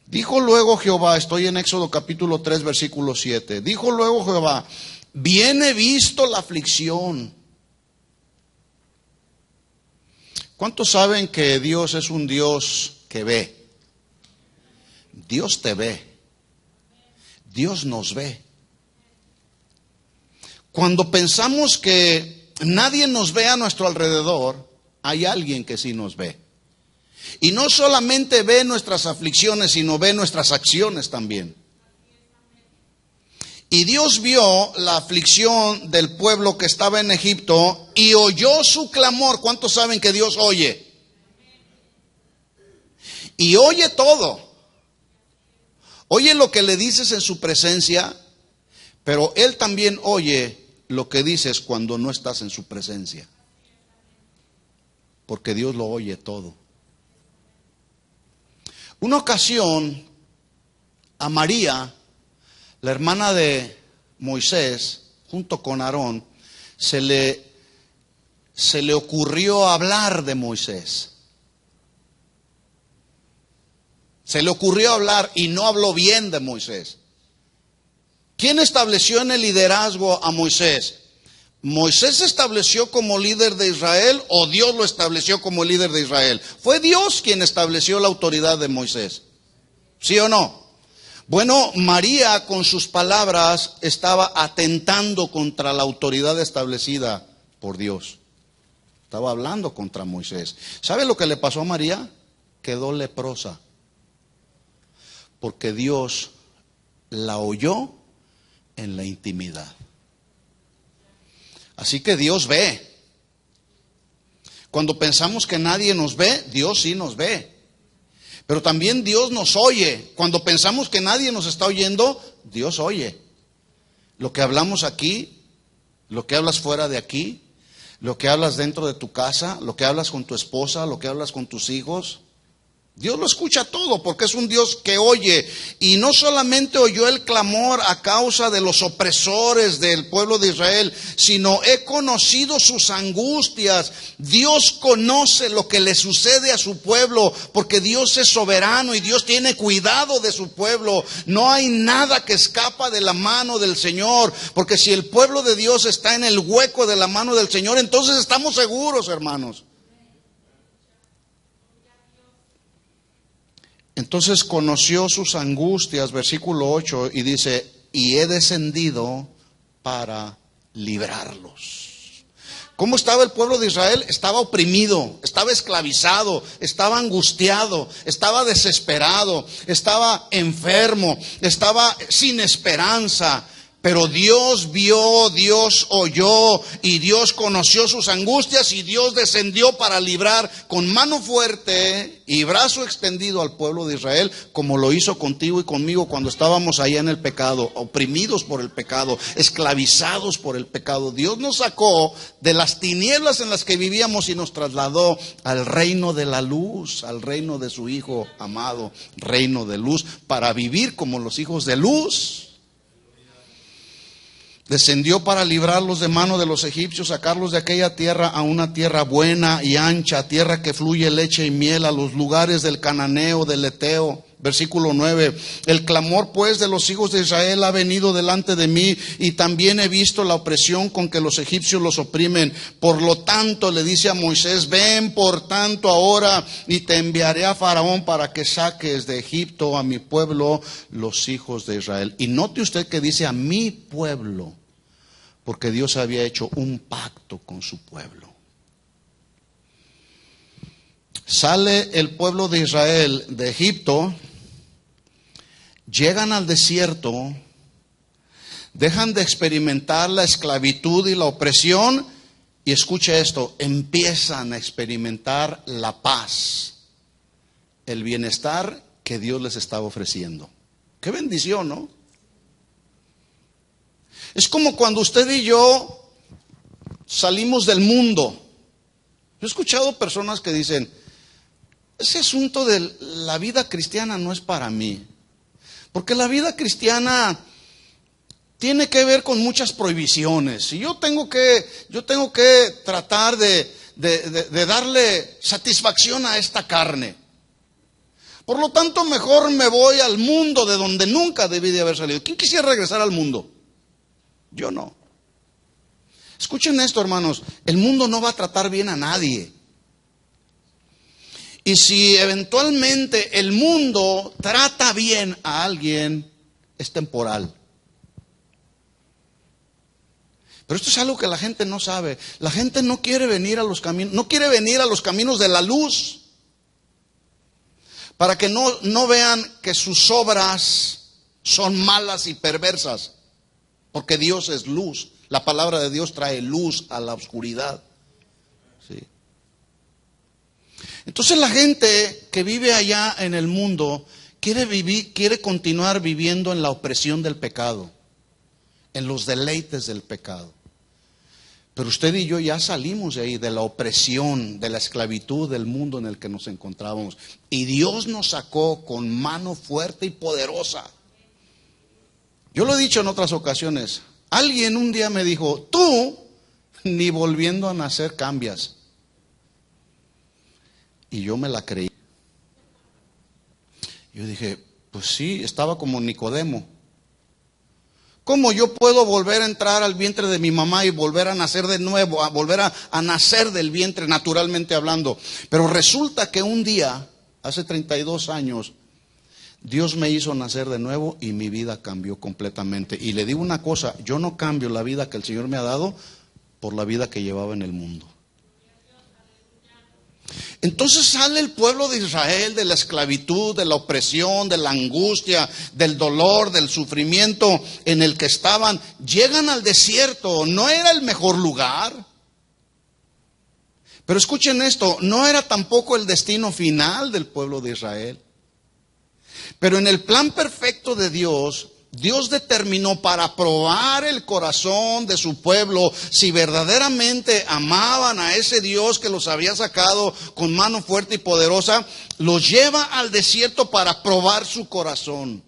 Speaker 1: Dijo luego Jehová, estoy en Éxodo capítulo 3 versículo 7. Dijo luego Jehová, bien he visto la aflicción. ¿Cuántos saben que Dios es un Dios que ve? Dios te ve. Dios nos ve. Cuando pensamos que nadie nos ve a nuestro alrededor, hay alguien que sí nos ve. Y no solamente ve nuestras aflicciones, sino ve nuestras acciones también. Y Dios vio la aflicción del pueblo que estaba en Egipto y oyó su clamor. ¿Cuántos saben que Dios oye? Y oye todo. Oye lo que le dices en su presencia, pero Él también oye lo que dices cuando no estás en su presencia. Porque Dios lo oye todo. Una ocasión a María, la hermana de Moisés, junto con Aarón, se le ocurrió hablar de Moisés. Se le ocurrió hablar y no habló bien de Moisés. ¿Quién estableció en el liderazgo a Moisés? ¿Moisés se estableció como líder de Israel o Dios lo estableció como líder de Israel? Fue Dios quien estableció la autoridad de Moisés. ¿Sí o no? Bueno, María con sus palabras estaba atentando contra la autoridad establecida por Dios. Estaba hablando contra Moisés. ¿Sabe lo que le pasó a María? Quedó leprosa. Porque Dios la oyó en la intimidad. Así que Dios ve. Cuando pensamos que nadie nos ve, Dios sí nos ve. Pero también Dios nos oye. Cuando pensamos que nadie nos está oyendo, Dios oye. Lo que hablamos aquí, lo que hablas fuera de aquí, lo que hablas dentro de tu casa, lo que hablas con tu esposa, lo que hablas con tus hijos. Dios lo escucha todo porque es un Dios que oye. Y no solamente oyó el clamor a causa de los opresores del pueblo de Israel, sino he conocido sus angustias. Dios conoce lo que le sucede a su pueblo porque Dios es soberano y Dios tiene cuidado de su pueblo. No hay nada que escapa de la mano del Señor, porque si el pueblo de Dios está en el hueco de la mano del Señor, entonces estamos seguros, hermanos. Entonces conoció sus angustias, versículo 8, y dice, y he descendido para librarlos. ¿Cómo estaba el pueblo de Israel? Estaba oprimido, estaba esclavizado, estaba angustiado, estaba desesperado, estaba enfermo, estaba sin esperanza. Pero Dios vio, Dios oyó y Dios conoció sus angustias y Dios descendió para librar con mano fuerte y brazo extendido al pueblo de Israel, como lo hizo contigo y conmigo cuando estábamos allá en el pecado, oprimidos por el pecado, esclavizados por el pecado. Dios nos sacó de las tinieblas en las que vivíamos y nos trasladó al reino de la luz, al reino de su Hijo amado, reino de luz, para vivir como los hijos de luz. Descendió para librarlos de mano de los egipcios, sacarlos de aquella tierra a una tierra buena y ancha, tierra que fluye leche y miel, a los lugares del cananeo, del eteo. Versículo 9, el clamor pues de los hijos de Israel ha venido delante de mí y también he visto la opresión con que los egipcios los oprimen. Por lo tanto le dice a Moisés, ven por tanto ahora y te enviaré a Faraón para que saques de Egipto a mi pueblo, los hijos de Israel. Y note usted que dice a mi pueblo, porque Dios había hecho un pacto con su pueblo. Sale el pueblo de Israel de Egipto, llegan al desierto, dejan de experimentar la esclavitud y la opresión y escuche esto, empiezan a experimentar la paz, el bienestar que Dios les estaba ofreciendo. Qué bendición, ¿no? Es como cuando usted y yo salimos del mundo. Yo he escuchado personas que dicen, ese asunto de la vida cristiana no es para mí. Porque la vida cristiana tiene que ver con muchas prohibiciones. Y yo tengo que tratar de darle satisfacción a esta carne. Por lo tanto, mejor me voy al mundo de donde nunca debí de haber salido. ¿Quién quisiera regresar al mundo? Yo no. Escuchen esto, hermanos. El mundo no va a tratar bien a nadie. Y si eventualmente el mundo trata bien a alguien, es temporal. Pero esto es algo que la gente no sabe. La gente no quiere venir a los caminos, no quiere venir a los caminos de la luz, para que no vean que sus obras son malas y perversas, porque Dios es luz. La palabra de Dios trae luz a la oscuridad. ¿Sí? Entonces la gente que vive allá en el mundo quiere continuar viviendo en la opresión del pecado, en los deleites del pecado. Pero usted y yo ya salimos de ahí, de la opresión, de la esclavitud del mundo en el que nos encontrábamos. Y Dios nos sacó con mano fuerte y poderosa. Yo lo he dicho en otras ocasiones. Alguien un día me dijo, tú ni volviendo a nacer cambias. Y yo me la creí. Yo dije, pues sí, estaba como Nicodemo. ¿Cómo yo puedo volver a entrar al vientre de mi mamá y volver a nacer de nuevo, a volver a nacer del vientre naturalmente hablando? Pero resulta que un día, hace 32 años, Dios me hizo nacer de nuevo y mi vida cambió completamente. Y le digo una cosa, yo no cambio la vida que el Señor me ha dado por la vida que llevaba en el mundo. Entonces sale el pueblo de Israel de la esclavitud, de la opresión, de la angustia, del dolor, del sufrimiento en el que estaban. Llegan al desierto, no era el mejor lugar. Pero escuchen esto, no era tampoco el destino final del pueblo de Israel. Pero en el plan perfecto de Dios, Dios determinó para probar el corazón de su pueblo si verdaderamente amaban a ese Dios que los había sacado con mano fuerte y poderosa, los lleva al desierto para probar su corazón.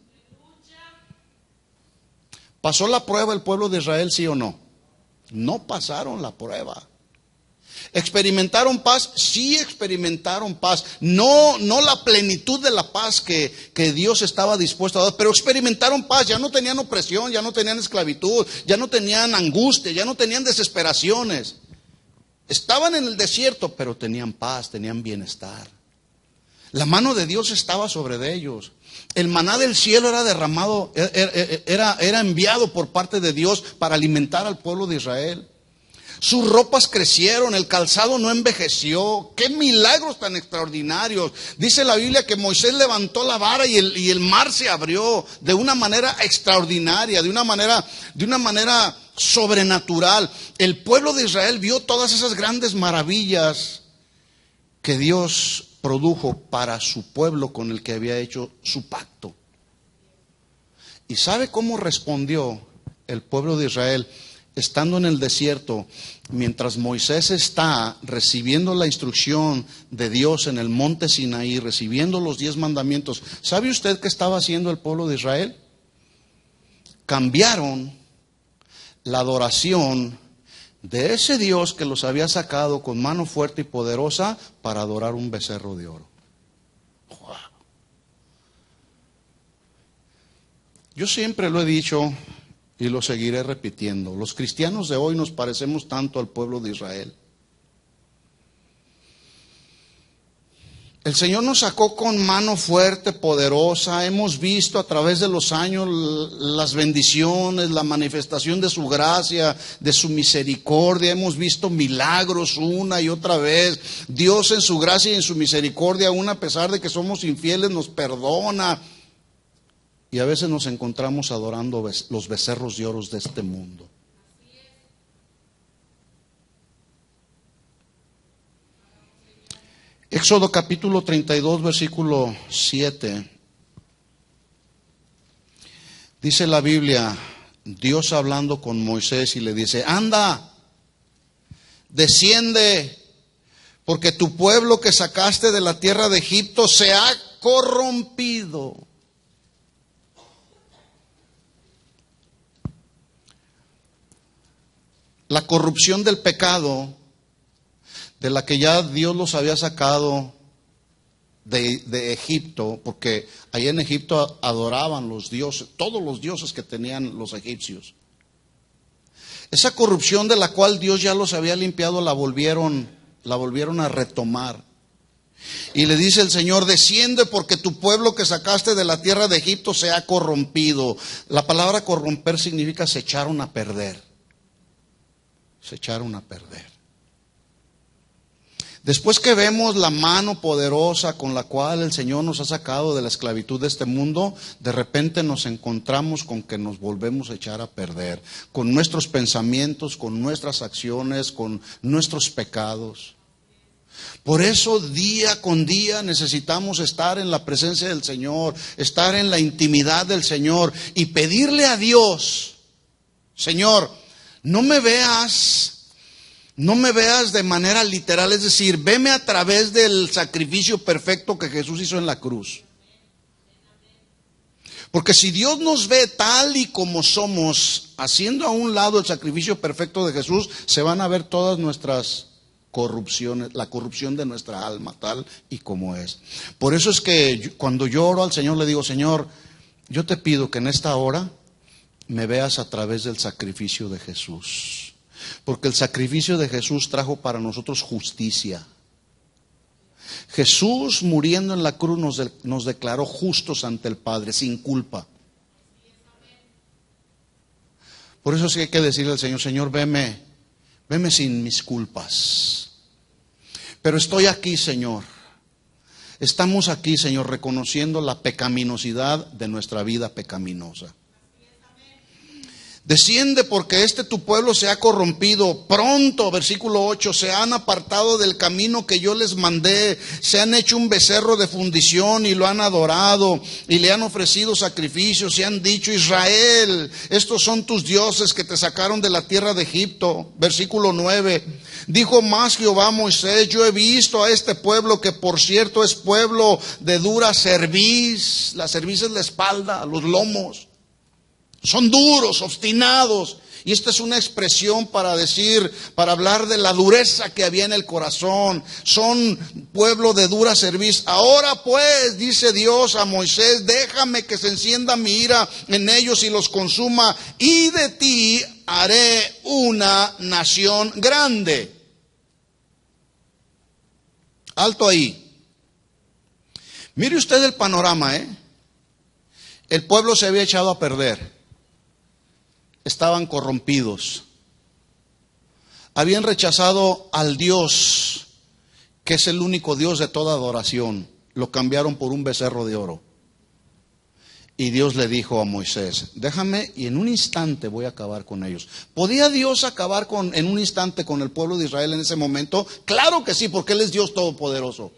Speaker 1: ¿Pasó la prueba el pueblo de Israel, sí o no? No pasaron la prueba. ¿Experimentaron paz? Sí experimentaron paz. No la plenitud de la paz que Dios estaba dispuesto a dar, pero experimentaron paz. Ya no tenían opresión, ya no tenían esclavitud, ya no tenían angustia, ya no tenían desesperaciones. Estaban en el desierto, pero tenían paz, tenían bienestar. La mano de Dios estaba sobre ellos. El maná del cielo era derramado, era enviado por parte de Dios para alimentar al pueblo de Israel. Sus ropas crecieron, el calzado no envejeció. ¡Qué milagros tan extraordinarios! Dice la Biblia que Moisés levantó la vara y el mar se abrió de una manera extraordinaria, de una manera sobrenatural. El pueblo de Israel vio todas esas grandes maravillas que Dios produjo para su pueblo con el que había hecho su pacto. ¿Y sabe cómo respondió el pueblo de Israel? Estando en el desierto, mientras Moisés está recibiendo la instrucción de Dios en el monte Sinaí, recibiendo los 10 mandamientos, ¿sabe usted qué estaba haciendo el pueblo de Israel? Cambiaron la adoración de ese Dios que los había sacado con mano fuerte y poderosa para adorar un becerro de oro. Wow. Yo siempre lo he dicho y lo seguiré repitiendo. Los cristianos de hoy nos parecemos tanto al pueblo de Israel. El Señor nos sacó con mano fuerte, poderosa. Hemos visto a través de los años las bendiciones, la manifestación de su gracia, de su misericordia. Hemos visto milagros una y otra vez. Dios en su gracia y en su misericordia, aún a pesar de que somos infieles, nos perdona. Y a veces nos encontramos adorando los becerros de oro de este mundo. Éxodo capítulo 32, versículo 7. Dice la Biblia, Dios hablando con Moisés y le dice: anda, desciende, porque tu pueblo que sacaste de la tierra de Egipto se ha corrompido. La corrupción del pecado, de la que ya Dios los había sacado de Egipto, porque allá en Egipto adoraban los dioses, todos los dioses que tenían los egipcios. Esa corrupción de la cual Dios ya los había limpiado, la volvieron a retomar. Y le dice el Señor: desciende, porque tu pueblo que sacaste de la tierra de Egipto se ha corrompido. La palabra corromper significa se echaron a perder. Se echaron a perder. Después que vemos la mano poderosa con la cual el Señor nos ha sacado de la esclavitud de este mundo, de repente nos encontramos con que nos volvemos a echar a perder, con nuestros pensamientos, con nuestras acciones, con nuestros pecados. Por eso día con día necesitamos estar en la presencia del Señor, estar en la intimidad del Señor y pedirle a Dios: Señor, no me veas de manera literal, es decir, veme a través del sacrificio perfecto que Jesús hizo en la cruz. Porque si Dios nos ve tal y como somos, haciendo a un lado el sacrificio perfecto de Jesús, se van a ver todas nuestras corrupciones, la corrupción de nuestra alma, tal y como es. Por eso es que cuando yo oro al Señor, le digo: Señor, yo te pido que en esta hora me veas a través del sacrificio de Jesús. Porque el sacrificio de Jesús trajo para nosotros justicia. Jesús, muriendo en la cruz, nos declaró justos ante el Padre, sin culpa. Por eso sí hay que decirle al Señor: Señor, veme sin mis culpas. Pero estoy aquí, Señor. Estamos aquí, Señor, reconociendo la pecaminosidad de nuestra vida pecaminosa. Desciende, porque tu pueblo se ha corrompido. Pronto, versículo 8, se han apartado del camino que yo les mandé. Se han hecho un becerro de fundición y lo han adorado. Y le han ofrecido sacrificios y han dicho: Israel, estos son tus dioses que te sacaron de la tierra de Egipto. Versículo 9. Dijo más Jehová a Moisés: yo he visto a este pueblo, que por cierto es pueblo de dura cerviz. La cerviz es la espalda, los lomos. Son duros, obstinados. Y esta es una expresión para hablar de la dureza que había en el corazón. Son pueblo de dura cerviz. Ahora pues, dice Dios a Moisés: déjame que se encienda mi ira en ellos y los consuma, y de ti haré una nación grande. Alto ahí. Mire usted el panorama, El pueblo se había echado a perder. Estaban corrompidos. Habían rechazado al Dios, que es el único Dios de toda adoración. Lo cambiaron por un becerro de oro. Y Dios le dijo a Moisés, déjame y en un instante voy a acabar con ellos. ¿Podía Dios acabar en un instante con el pueblo de Israel en ese momento? Claro que sí, porque Él es Dios todopoderoso.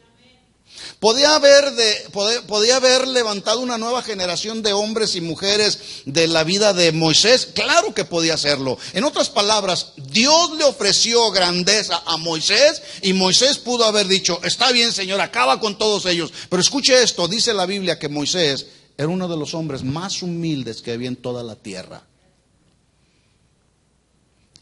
Speaker 1: ¿Podía haber levantado una nueva generación de hombres y mujeres de la vida de Moisés? Claro que podía hacerlo. En otras palabras, Dios le ofreció grandeza a Moisés y Moisés pudo haber dicho, está bien, Señor, acaba con todos ellos. Pero escuche esto, dice la Biblia que Moisés era uno de los hombres más humildes que había en toda la tierra.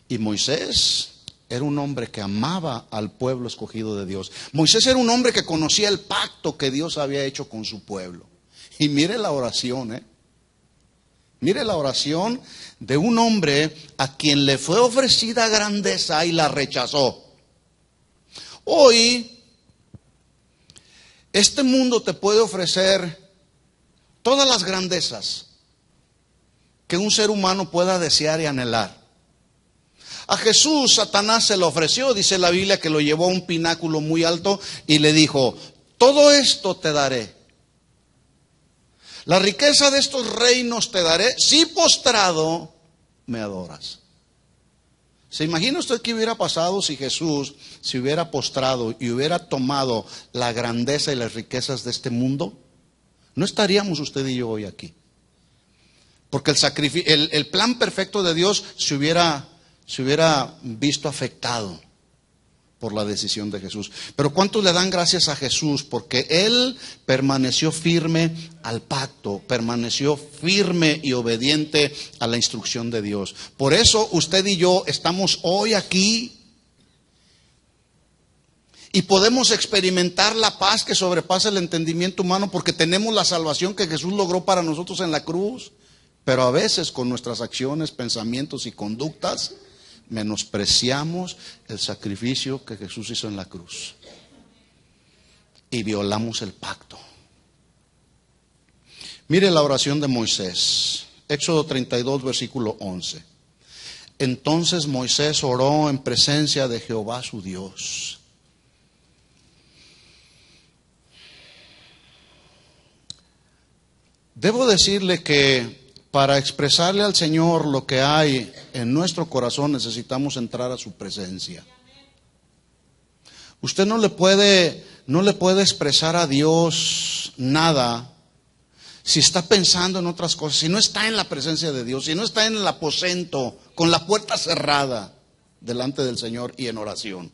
Speaker 1: Y Moisés era un hombre que amaba al pueblo escogido de Dios. Moisés era un hombre que conocía el pacto que Dios había hecho con su pueblo. Y mire la oración, mire la oración de un hombre a quien le fue ofrecida grandeza y la rechazó. Hoy, este mundo te puede ofrecer todas las grandezas que un ser humano pueda desear y anhelar. A Jesús Satanás se lo ofreció, dice la Biblia que lo llevó a un pináculo muy alto y le dijo, todo esto te daré. La riqueza de estos reinos te daré si postrado me adoras. ¿Se imagina usted qué hubiera pasado si Jesús se hubiera postrado y hubiera tomado la grandeza y las riquezas de este mundo? No estaríamos usted y yo hoy aquí. Porque el plan perfecto de Dios se hubiera visto afectado por la decisión de Jesús. Pero ¿cuántos le dan gracias a Jesús? Porque Él permaneció firme al pacto, permaneció firme y obediente a la instrucción de Dios. Por eso usted y yo estamos hoy aquí y podemos experimentar la paz que sobrepasa el entendimiento humano porque tenemos la salvación que Jesús logró para nosotros en la cruz. Pero a veces con nuestras acciones, pensamientos y conductas menospreciamos el sacrificio que Jesús hizo en la cruz y violamos el pacto. Mire la oración de Moisés, Éxodo 32, versículo 11. Entonces Moisés oró en presencia de Jehová su Dios. Debo decirle que para expresarle al Señor lo que hay en nuestro corazón necesitamos entrar a su presencia. Usted no le puede expresar a Dios nada si está pensando en otras cosas, si no está en la presencia de Dios, si no está en el aposento con la puerta cerrada delante del Señor y en oración.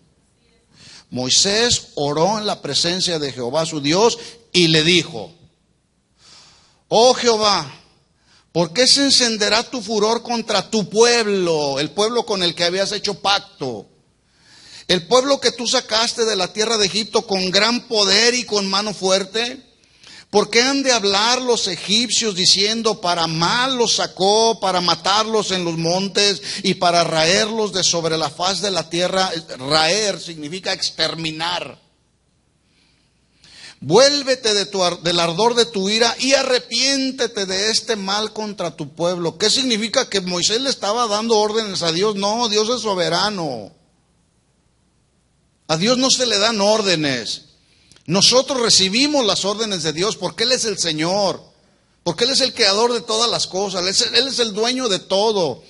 Speaker 1: Moisés oró en la presencia de Jehová su Dios y le dijo, oh Jehová, ¿por qué se encenderá tu furor contra tu pueblo, el pueblo con el que habías hecho pacto? El pueblo que tú sacaste de la tierra de Egipto con gran poder y con mano fuerte. ¿Por qué han de hablar los egipcios diciendo, para mal los sacó, para matarlos en los montes y para raerlos de sobre la faz de la tierra? Raer significa exterminar. Vuélvete del ardor de tu ira y arrepiéntete de este mal contra tu pueblo. ¿Qué significa? ¿Que Moisés le estaba dando órdenes a Dios? No, Dios es soberano. A Dios no se le dan órdenes. Nosotros recibimos las órdenes de Dios porque Él es el Señor, porque Él es el creador de todas las cosas, Él es el dueño de todo.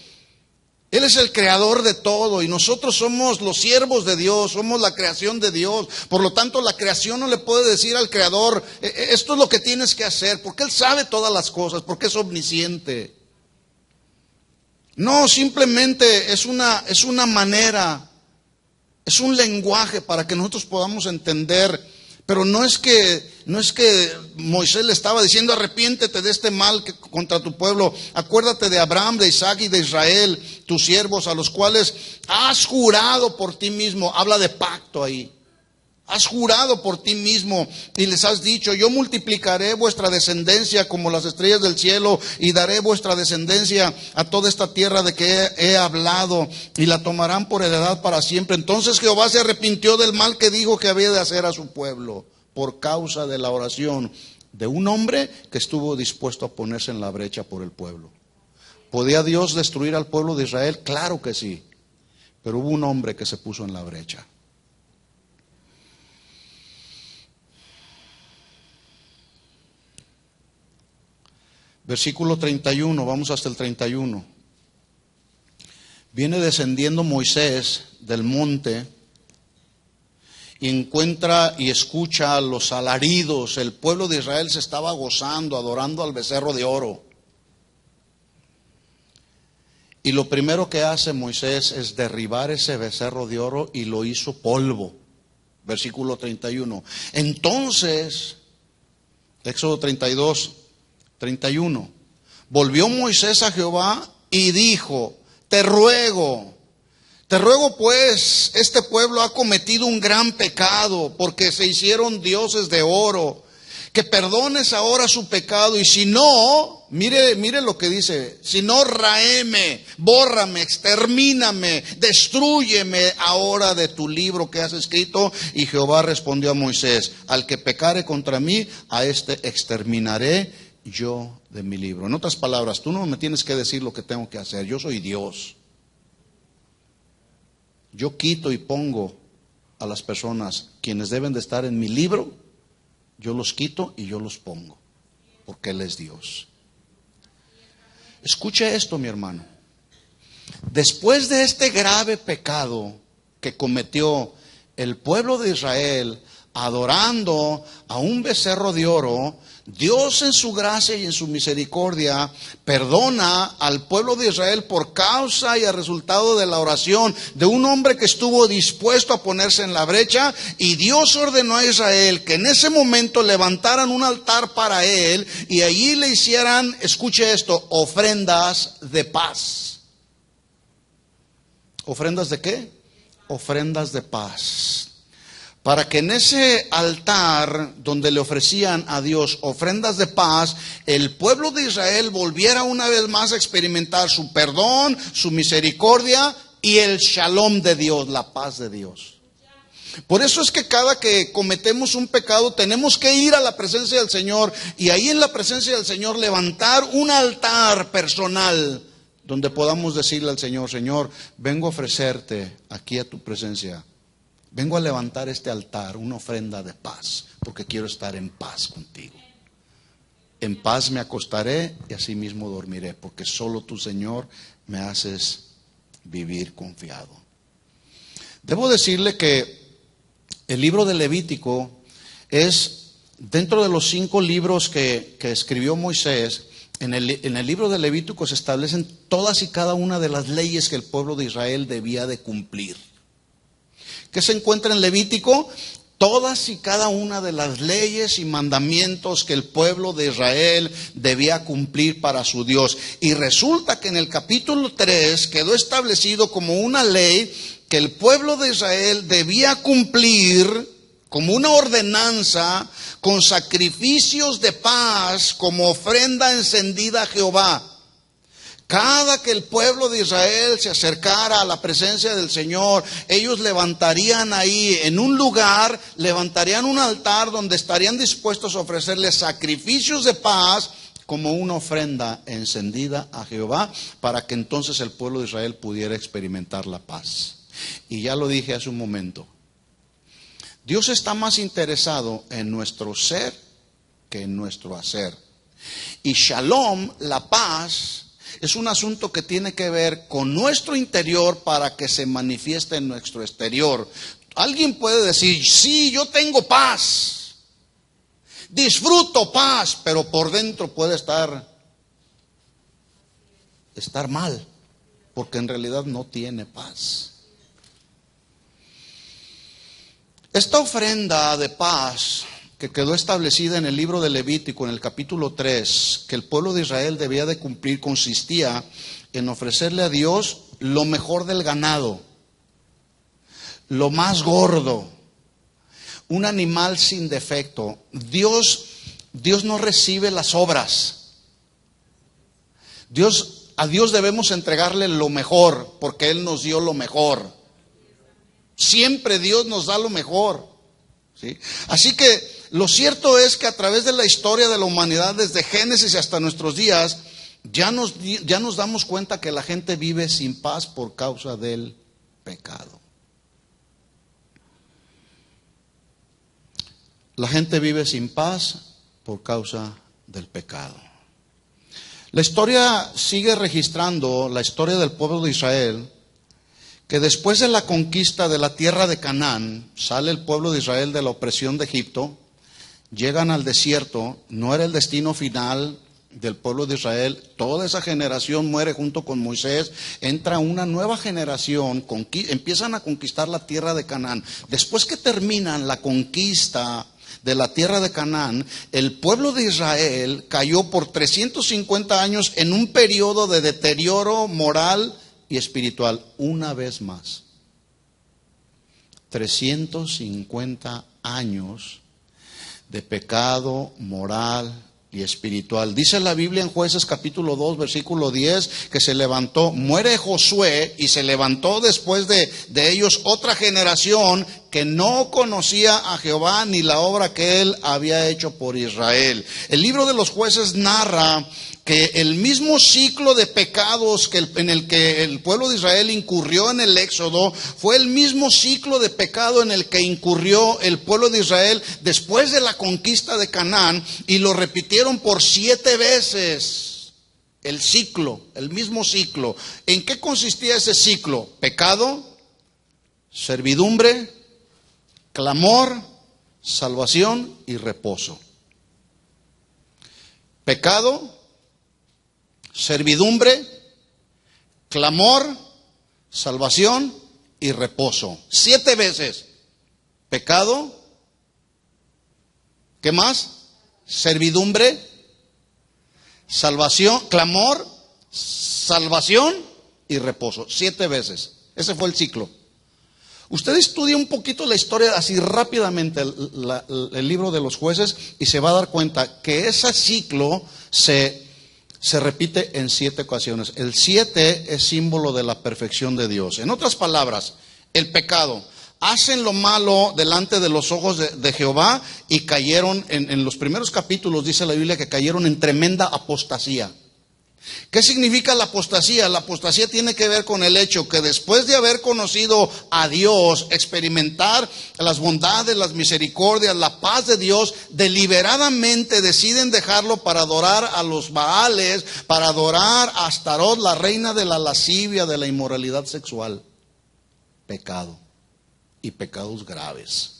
Speaker 1: Él es el creador de todo y nosotros somos los siervos de Dios, somos la creación de Dios. Por lo tanto, la creación no le puede decir al creador, esto es lo que tienes que hacer, porque Él sabe todas las cosas, porque es omnisciente. No, simplemente es una manera, es un lenguaje para que nosotros podamos entender. Pero no es que Moisés le estaba diciendo, arrepiéntete de este mal contra tu pueblo. Acuérdate de Abraham, de Isaac y de Israel, tus siervos, a los cuales has jurado por ti mismo. Habla de pacto ahí. Has jurado por ti mismo y les has dicho, yo multiplicaré vuestra descendencia como las estrellas del cielo y daré vuestra descendencia a toda esta tierra de que he hablado y la tomarán por heredad para siempre. Entonces Jehová se arrepintió del mal que dijo que había de hacer a su pueblo por causa de la oración de un hombre que estuvo dispuesto a ponerse en la brecha por el pueblo. ¿Podía Dios destruir al pueblo de Israel? Claro que sí. pero hubo un hombre que se puso en la brecha. Versículo 31, vamos hasta el 31. Viene descendiendo Moisés del monte y encuentra y escucha los alaridos. El pueblo de Israel se estaba gozando, adorando al becerro de oro. Y lo primero que hace Moisés es derribar ese becerro de oro y lo hizo polvo. Versículo 31. Entonces, Éxodo 32, 31. Volvió Moisés a Jehová y dijo: te ruego pues, este pueblo ha cometido un gran pecado, porque se hicieron dioses de oro, que perdones ahora su pecado, y si no, mire lo que dice, si no, raeme, bórrame, extermíname, destrúyeme ahora de tu libro que has escrito. Y Jehová respondió a Moisés: al que pecare contra mí, a este exterminaré yo de mi libro. En otras palabras, tú no me tienes que decir lo que tengo que hacer, yo soy Dios. Yo quito y pongo a las personas quienes deben de estar en mi libro, yo los quito y yo los pongo, porque Él es Dios. Escuche esto, mi hermano. Después de este grave pecado que cometió el pueblo de Israel, adorando a un becerro de oro, Dios en su gracia y en su misericordia perdona al pueblo de Israel por causa y a resultado de la oración de un hombre que estuvo dispuesto a ponerse en la brecha. Y Dios ordenó a Israel que en ese momento levantaran un altar para él y allí le hicieran, escuche esto, ofrendas de paz. ¿Ofrendas de qué? Ofrendas de paz. Para que en ese altar donde le ofrecían a Dios ofrendas de paz, el pueblo de Israel volviera una vez más a experimentar su perdón, su misericordia y el shalom de Dios, la paz de Dios. Por eso es que cada que cometemos un pecado tenemos que ir a la presencia del Señor y ahí en la presencia del Señor levantar un altar personal donde podamos decirle al Señor: Señor, vengo a ofrecerte aquí a tu presencia. Vengo a levantar este altar, una ofrenda de paz, porque quiero estar en paz contigo. En paz me acostaré y así mismo dormiré, porque solo tú, Señor, me haces vivir confiado. Debo decirle que el libro de Levítico es, dentro de los 5 libros que escribió Moisés, en el libro de Levítico se establecen todas y cada una de las leyes que el pueblo de Israel debía de cumplir. ¿Qué se encuentra en Levítico? Todas y cada una de las leyes y mandamientos que el pueblo de Israel debía cumplir para su Dios. Y resulta que en el capítulo 3 quedó establecido como una ley que el pueblo de Israel debía cumplir como una ordenanza con sacrificios de paz como ofrenda encendida a Jehová. Cada que el pueblo de Israel se acercara a la presencia del Señor, ellos levantarían ahí en un lugar, levantarían un altar donde estarían dispuestos a ofrecerle sacrificios de paz como una ofrenda encendida a Jehová, para que entonces el pueblo de Israel pudiera experimentar la paz. Y ya lo dije hace un momento, Dios está más interesado en nuestro ser que en nuestro hacer. Y shalom, la paz, es un asunto que tiene que ver con nuestro interior para que se manifieste en nuestro exterior. Alguien puede decir: sí, yo tengo paz, disfruto paz, pero por dentro puede estar mal, porque en realidad no tiene paz. Esta ofrenda de paz que quedó establecida en el libro de Levítico, en el capítulo 3, que el pueblo de Israel debía de cumplir, consistía en ofrecerle a Dios lo mejor del ganado, lo más gordo, un animal sin defecto. Dios no recibe las obras. A Dios debemos entregarle lo mejor, porque Él nos dio lo mejor. Siempre Dios nos da lo mejor, ¿sí? Así que lo cierto es que a través de la historia de la humanidad, desde Génesis hasta nuestros días, ya nos damos cuenta que la gente vive sin paz por causa del pecado. La gente vive sin paz por causa del pecado. La historia sigue registrando, la historia del pueblo de Israel, que después de la conquista de la tierra de Canaán, sale el pueblo de Israel de la opresión de Egipto, llegan al desierto, no era el destino final del pueblo de Israel, toda esa generación muere junto con Moisés, entra una nueva generación, empiezan a conquistar la tierra de Canaán. Después que terminan la conquista de la tierra de Canaán, el pueblo de Israel cayó por 350 años en un periodo de deterioro moral y espiritual, una vez más. 350 años de pecado moral y espiritual. Dice la Biblia en Jueces capítulo 2, versículo 10, que se levantó, muere Josué y se levantó después de ellos otra generación que no conocía a Jehová ni la obra que él había hecho por Israel. El libro de los Jueces narra que el mismo ciclo de pecados en el que el pueblo de Israel incurrió en el Éxodo fue el mismo ciclo de pecado en el que incurrió el pueblo de Israel después de la conquista de Canaán, y lo repitieron por 7 veces. El ciclo, el mismo ciclo. ¿En qué consistía ese ciclo? Pecado, servidumbre, clamor, salvación y reposo. Pecado, servidumbre, clamor, salvación y reposo. 7 veces. Pecado, ¿qué más? Servidumbre, salvación, clamor, salvación y reposo. 7 veces. Ese fue el ciclo. Usted estudia un poquito la historia así rápidamente, el libro de los Jueces, y se va a dar cuenta que ese ciclo se repite en 7 ocasiones. El 7 es símbolo de la perfección de Dios. En otras palabras, el pecado. Hacen lo malo delante de los ojos de Jehová y cayeron, en los primeros capítulos dice la Biblia que cayeron en tremenda apostasía. ¿Qué significa la apostasía? La apostasía tiene que ver con el hecho que después de haber conocido a Dios, experimentar las bondades, las misericordias, la paz de Dios, deliberadamente deciden dejarlo para adorar a los Baales, para adorar a Astarot, la reina de la lascivia, de la inmoralidad sexual. Pecado, y pecados graves.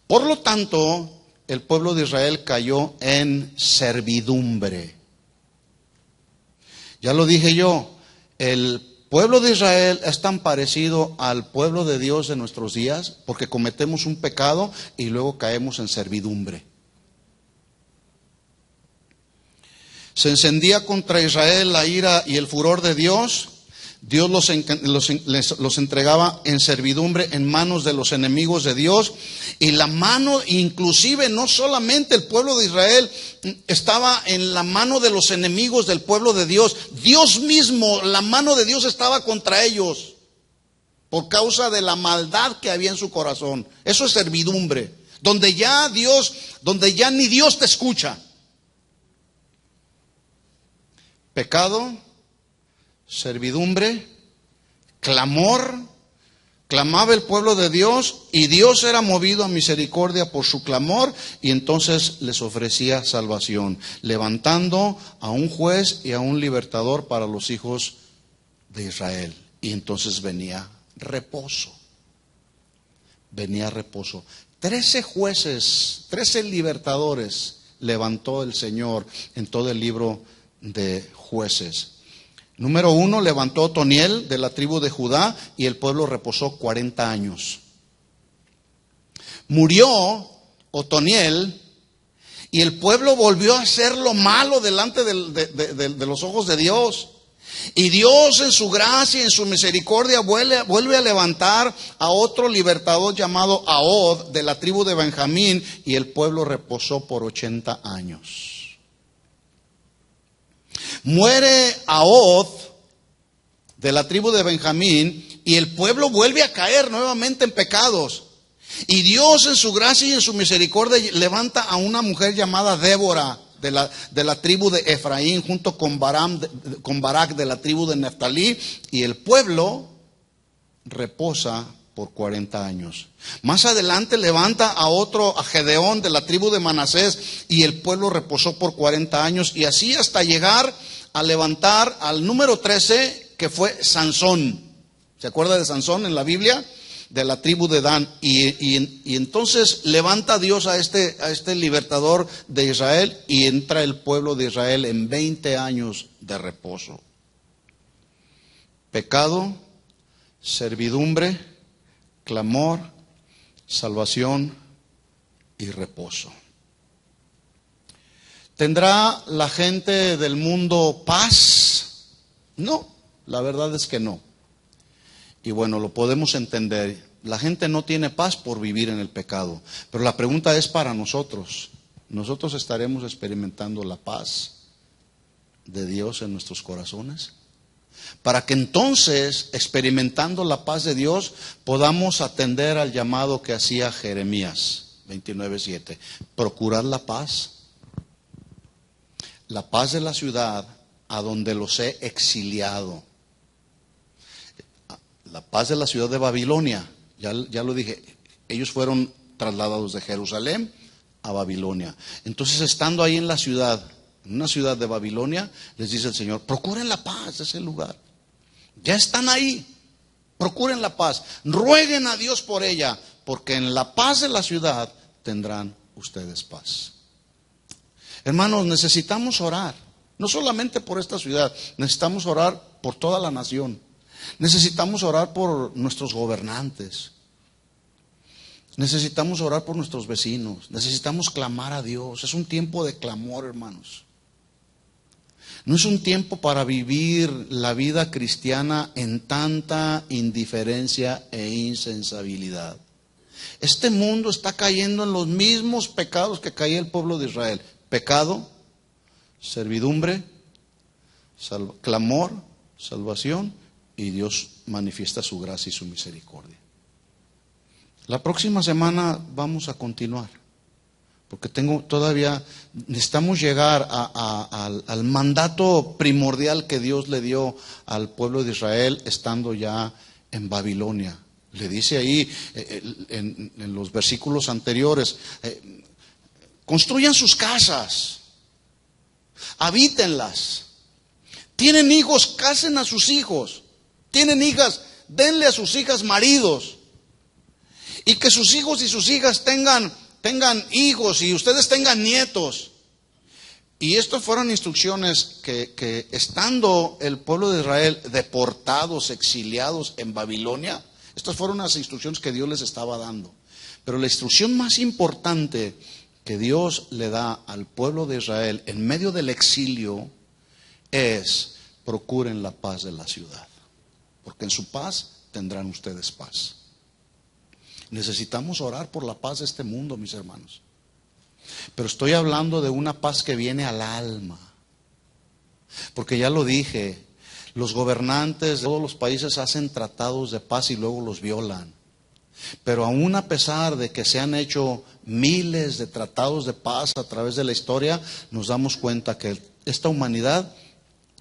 Speaker 1: Por lo tanto, el pueblo de Israel cayó en servidumbre. Ya lo dije yo, el pueblo de Israel es tan parecido al pueblo de Dios de nuestros días porque cometemos un pecado y luego caemos en servidumbre. Se encendía contra Israel la ira y el furor de Dios. Dios los entregaba en servidumbre en manos de los enemigos de Dios. Y la mano, inclusive no solamente el pueblo de Israel estaba en la mano de los enemigos del pueblo de Dios. Dios mismo, la mano de Dios estaba contra ellos por causa de la maldad que había en su corazón. Eso es servidumbre, donde ya ni Dios te escucha. Pecado, servidumbre, clamor. Clamaba el pueblo de Dios y Dios era movido a misericordia por su clamor, y entonces les ofrecía salvación, levantando a un juez y a un libertador para los hijos de Israel. Y entonces venía reposo. 13 jueces, 13 libertadores levantó el Señor en todo el libro de Jueces. Número 1, levantó Otoniel de la tribu de Judá y el pueblo reposó 40 años. Murió Otoniel y el pueblo volvió a hacer lo malo delante de los ojos de Dios. Y Dios en su gracia y en su misericordia vuelve a levantar a otro libertador llamado Ahod de la tribu de Benjamín, y el pueblo reposó por 80 años. Muere Ahod de la tribu de Benjamín y el pueblo vuelve a caer nuevamente en pecados. Y Dios en su gracia y en su misericordia levanta a una mujer llamada Débora de la tribu de Efraín junto con Barak de la tribu de Neftalí, y el pueblo reposa por 40 años. Más adelante levanta a otro, a Gedeón de la tribu de Manasés, y el pueblo reposó por 40 años, y así hasta llegar a levantar al número 13, que fue Sansón. ¿Se acuerda de Sansón en la Biblia? De la tribu de Dan. Y entonces levanta Dios a este libertador de Israel, y entra el pueblo de Israel en 20 años de reposo. Pecado, servidumbre, clamor, salvación y reposo. ¿Tendrá la gente del mundo paz? No, la verdad es que no. Y bueno, lo podemos entender. La gente no tiene paz por vivir en el pecado. Pero la pregunta es para nosotros. ¿Nosotros estaremos experimentando la paz de Dios en nuestros corazones? Para que entonces, experimentando la paz de Dios, podamos atender al llamado que hacía Jeremías 29:7. Procurad la paz de la ciudad a donde los he exiliado. La paz de la ciudad de Babilonia, ya lo dije, ellos fueron trasladados de Jerusalén a Babilonia. Entonces, estando ahí en la ciudad, en una ciudad de Babilonia, les dice el Señor: procuren la paz de ese lugar. Ya están ahí, procuren la paz, rueguen a Dios por ella, porque en la paz de la ciudad tendrán ustedes paz. Hermanos, necesitamos orar, no solamente por esta ciudad, necesitamos orar por toda la nación. Necesitamos orar por nuestros gobernantes. Necesitamos orar por nuestros vecinos. Necesitamos clamar a Dios. Es un tiempo de clamor, hermanos. No es un tiempo para vivir la vida cristiana en tanta indiferencia e insensibilidad. Este mundo está cayendo en los mismos pecados que caía el pueblo de Israel. Pecado, servidumbre, clamor, salvación, y Dios manifiesta su gracia y su misericordia. La próxima semana vamos a continuar, porque necesitamos llegar al mandato primordial que Dios le dio al pueblo de Israel estando ya en Babilonia. Le dice ahí en los versículos anteriores: construyan sus casas, habítenlas. Tienen hijos, casen a sus hijos. Tienen hijas, denle a sus hijas maridos. Y que sus hijos y sus hijas tengan hijos y ustedes tengan nietos. Y estas fueron instrucciones que estando el pueblo de Israel deportados, exiliados en Babilonia, estas fueron las instrucciones que Dios les estaba dando. Pero la instrucción más importante que Dios le da al pueblo de Israel en medio del exilio es: procuren la paz de la ciudad, porque en su paz tendrán ustedes paz. Necesitamos orar por la paz de este mundo, mis hermanos. Pero estoy hablando de una paz que viene al alma. Porque ya lo dije, los gobernantes de todos los países hacen tratados de paz y luego los violan. Pero aún a pesar de que se han hecho miles de tratados de paz a través de la historia, nos damos cuenta que esta humanidad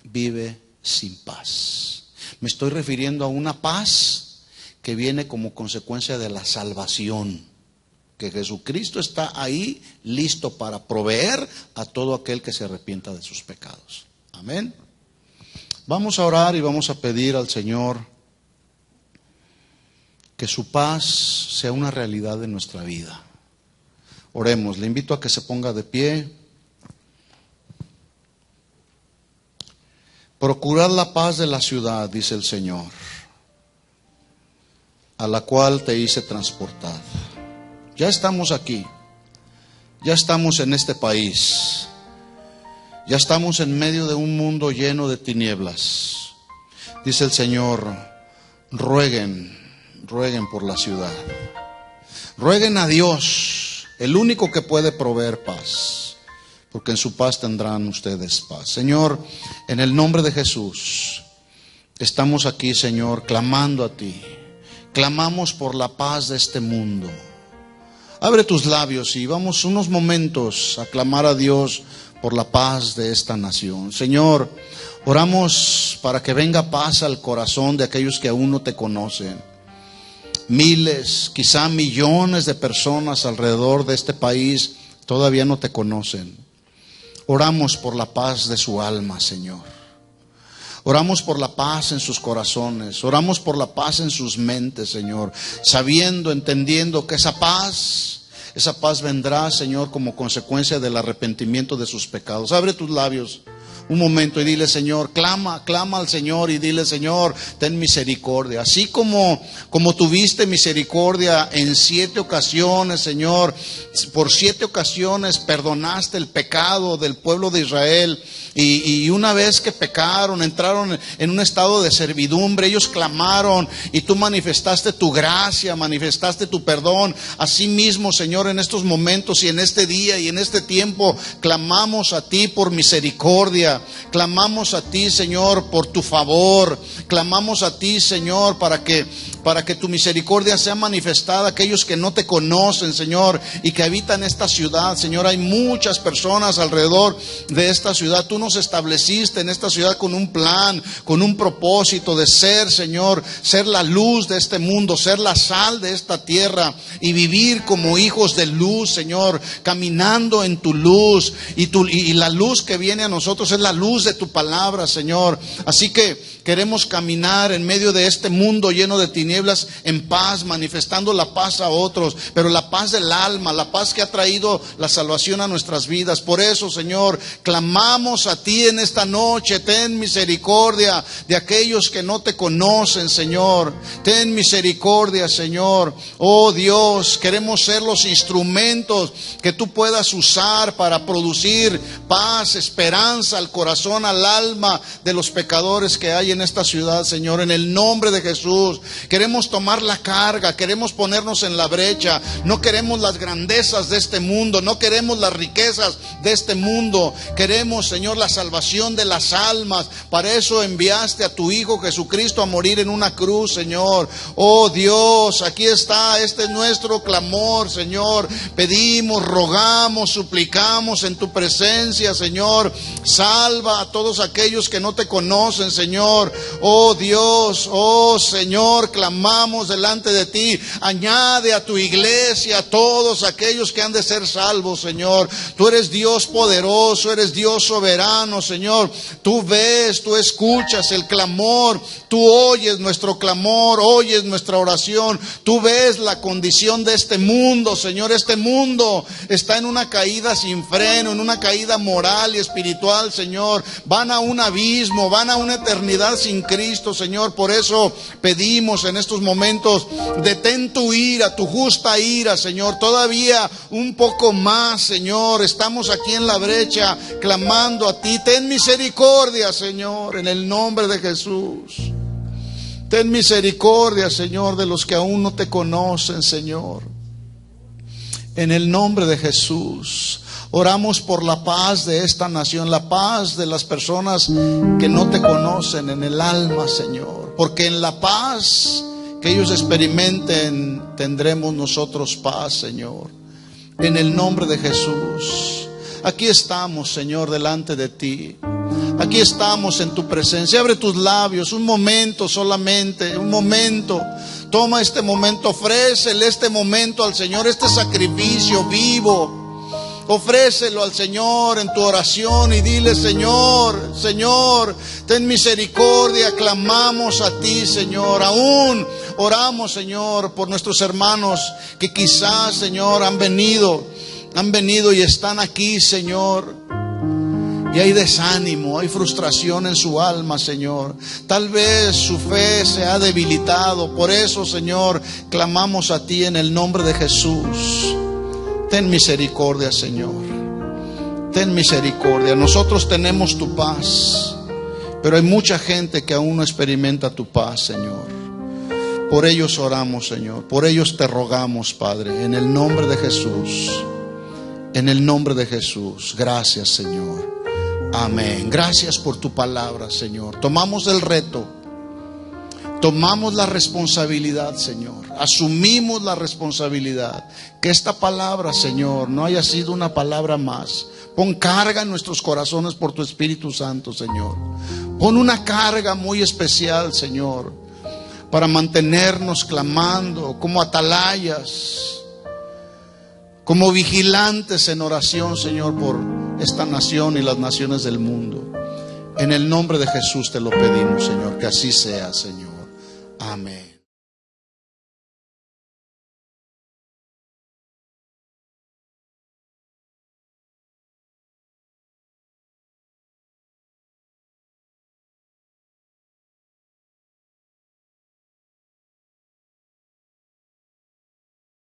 Speaker 1: vive sin paz. Me estoy refiriendo a una paz que viene como consecuencia de la salvación, que Jesucristo está ahí listo para proveer a todo aquel que se arrepienta de sus pecados. Amén. Vamos a orar y vamos a pedir al Señor que su paz sea una realidad en nuestra vida. Oremos. Le invito a que se ponga de pie. Procurad la paz de la ciudad, dice el Señor, a la cual te hice transportar. Ya estamos aquí, ya estamos en este país, ya estamos en medio de un mundo lleno de tinieblas. Dice el Señor: rueguen por la ciudad, rueguen a Dios, el único que puede proveer paz, porque en su paz tendrán ustedes paz. Señor, en el nombre de Jesús, estamos aquí, Señor, clamando a ti. Clamamos por la paz de este mundo. Abre tus labios y vamos unos momentos a clamar a Dios por la paz de esta nación. Señor, oramos para que venga paz al corazón de aquellos que aún no te conocen. Miles, quizá millones de personas alrededor de este país todavía no te conocen. Oramos por la paz de su alma, Señor. Oramos por la paz en sus corazones. Oramos por la paz en sus mentes, Señor. Sabiendo, entendiendo que esa paz vendrá, Señor, como consecuencia del arrepentimiento de sus pecados. Abre tus labios un momento y dile: Señor, clama al Señor y dile: Señor, ten misericordia. Así como tuviste misericordia en 7 ocasiones, Señor, por 7 ocasiones perdonaste el pecado del pueblo de Israel. Y una vez que pecaron, entraron en un estado de servidumbre, ellos clamaron y tú manifestaste tu gracia, manifestaste tu perdón. Así mismo, Señor, en estos momentos y en este día y en este tiempo, clamamos a ti por misericordia. Clamamos a ti, Señor, por tu favor. Clamamos a ti, Señor, para que tu misericordia sea manifestada a aquellos que no te conocen, Señor, y que habitan esta ciudad. Señor, hay muchas personas alrededor de esta ciudad. Tú nos estableciste en esta ciudad con un plan, con un propósito de ser, Señor, ser la luz de este mundo, ser la sal de esta tierra y vivir como hijos de luz, Señor, caminando en tu luz. Y la luz que viene a nosotros es la luz de tu palabra, Señor. Así que queremos caminar en medio de este mundo lleno de tinieblas en paz, manifestando la paz a otros, pero la paz del alma, la paz que ha traído la salvación a nuestras vidas. Por eso, Señor, clamamos a ti en esta noche: ten misericordia de aquellos que no te conocen, Señor. Ten misericordia, Señor. Oh Dios, queremos ser los instrumentos que tú puedas usar para producir paz, esperanza al corazón, al alma de los pecadores que hay en esta ciudad, Señor. En el nombre de Jesús queremos tomar la carga, queremos ponernos en la brecha. No queremos las grandezas de este mundo, no queremos las riquezas de este mundo. Queremos, Señor, la salvación de las almas. Para eso enviaste a tu Hijo Jesucristo a morir en una cruz, Señor. Oh Dios, aquí está, este es nuestro clamor, Señor. Pedimos, rogamos, suplicamos en tu presencia, Señor. Salva a todos aquellos que no te conocen, Señor. Oh Dios, oh Señor, clamamos delante de ti. Añade a tu iglesia a todos aquellos que han de ser salvos, Señor. Tú eres Dios poderoso, eres Dios soberano, Señor. Tú ves, tú escuchas el clamor, tú oyes nuestro clamor, oyes nuestra oración. Tú ves la condición de este mundo, Señor. Este mundo está en una caída sin freno, en una caída moral y espiritual, Señor. Van a un abismo, van a una eternidad sin Cristo, Señor. Por eso pedimos en estos momentos: detén tu ira, tu justa ira, Señor. Todavía un poco más, Señor. Estamos aquí en la brecha clamando a ti. Ten misericordia, Señor, en el nombre de Jesús. Ten misericordia, Señor, de los que aún no te conocen, Señor. En el nombre de Jesús. Oramos por la paz de esta nación, la paz de las personas que no te conocen en el alma, Señor. Porque en la paz que ellos experimenten tendremos nosotros paz, Señor. En el nombre de Jesús. Aquí estamos, Señor, delante de ti. Aquí estamos en tu presencia. Abre tus labios un momento solamente, un momento. Toma este momento, ofrécele este momento al Señor, este sacrificio vivo. Ofrécelo al Señor en tu oración y dile: Señor, Señor, ten misericordia. Clamamos a ti, Señor. Aún oramos, Señor, por nuestros hermanos que quizás, Señor, han venido y están aquí, Señor. Y hay desánimo, hay frustración en su alma, Señor. Tal vez su fe se ha debilitado. Por eso, Señor, clamamos a ti en el nombre de Jesús. Ten misericordia, Señor. Ten misericordia. Nosotros tenemos tu paz, pero hay mucha gente que aún no experimenta tu paz, Señor. Por ellos oramos, Señor. Por ellos te rogamos, Padre, en el nombre de Jesús. En el nombre de Jesús. Gracias, Señor. Amén. Gracias por tu palabra, Señor. Tomamos el reto. Tomamos la responsabilidad, Señor. Asumimos la responsabilidad. Que esta palabra, Señor, no haya sido una palabra más. Pon carga en nuestros corazones por tu Espíritu Santo, Señor. Pon una carga muy especial, Señor, para mantenernos clamando como atalayas, como vigilantes en oración, Señor, por esta nación y las naciones del mundo. En el nombre de Jesús te lo pedimos, Señor, que así sea, Señor. Amén.